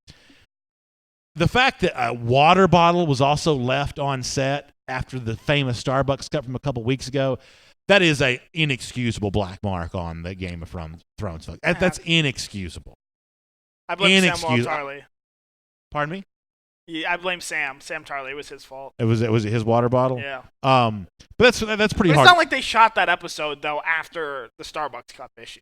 The fact that a water bottle was also left on set after the famous Starbucks cup from a couple weeks ago, that is a inexcusable black mark on the Game of Thrones. That's inexcusable. I blame Sam Tarley. Pardon me? Yeah, I blame Sam Tarley. It was his fault. Was it his water bottle? Yeah. But that's pretty hard. It's not like they shot that episode though after the Starbucks cup issue.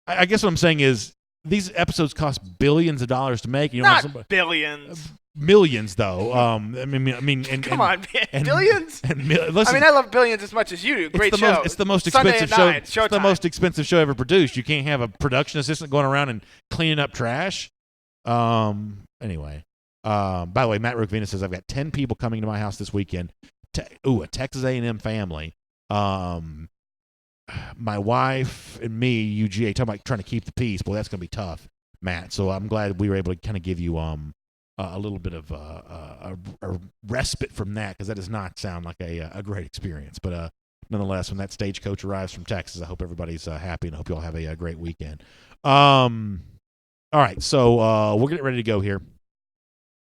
I guess what I'm saying is these episodes cost billions of dollars to make. You Not billions. Millions, though. I mean, come on, man. Billions. Listen, I love Billions as much as you do. Great show. It's the most expensive show. It's the most expensive show ever produced. You can't have a production assistant going around and cleaning up trash. Anyway, by the way, Matt Rookvina says I've got 10 people coming to my house this weekend. A Texas A&M family. My wife and me, UGA, talking about trying to keep the peace. Boy, that's going to be tough, Matt. So I'm glad we were able to kind of give you a little bit of a respite from that, because that does not sound like a great experience. But nonetheless, when that stagecoach arrives from Texas, I hope everybody's happy, and I hope you all have a great weekend. All right, so we're getting ready to go here.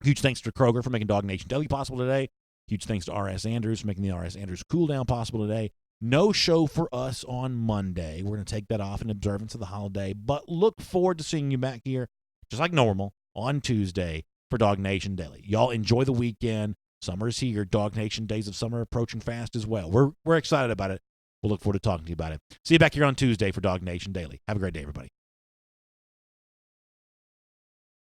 Huge thanks to Kroger for making DawgNation Daily possible today. Huge thanks to R.S. Andrews for making the R.S. Andrews Cool Down possible today. No show for us on Monday. We're going to take that off in observance of the holiday, but look forward to seeing you back here, just like normal, on Tuesday for DawgNation Daily. Y'all enjoy the weekend. Summer's here. DawgNation Days of Summer approaching fast as well. We're excited about it. We'll look forward to talking to you about it. See you back here on Tuesday for DawgNation Daily. Have a great day, everybody.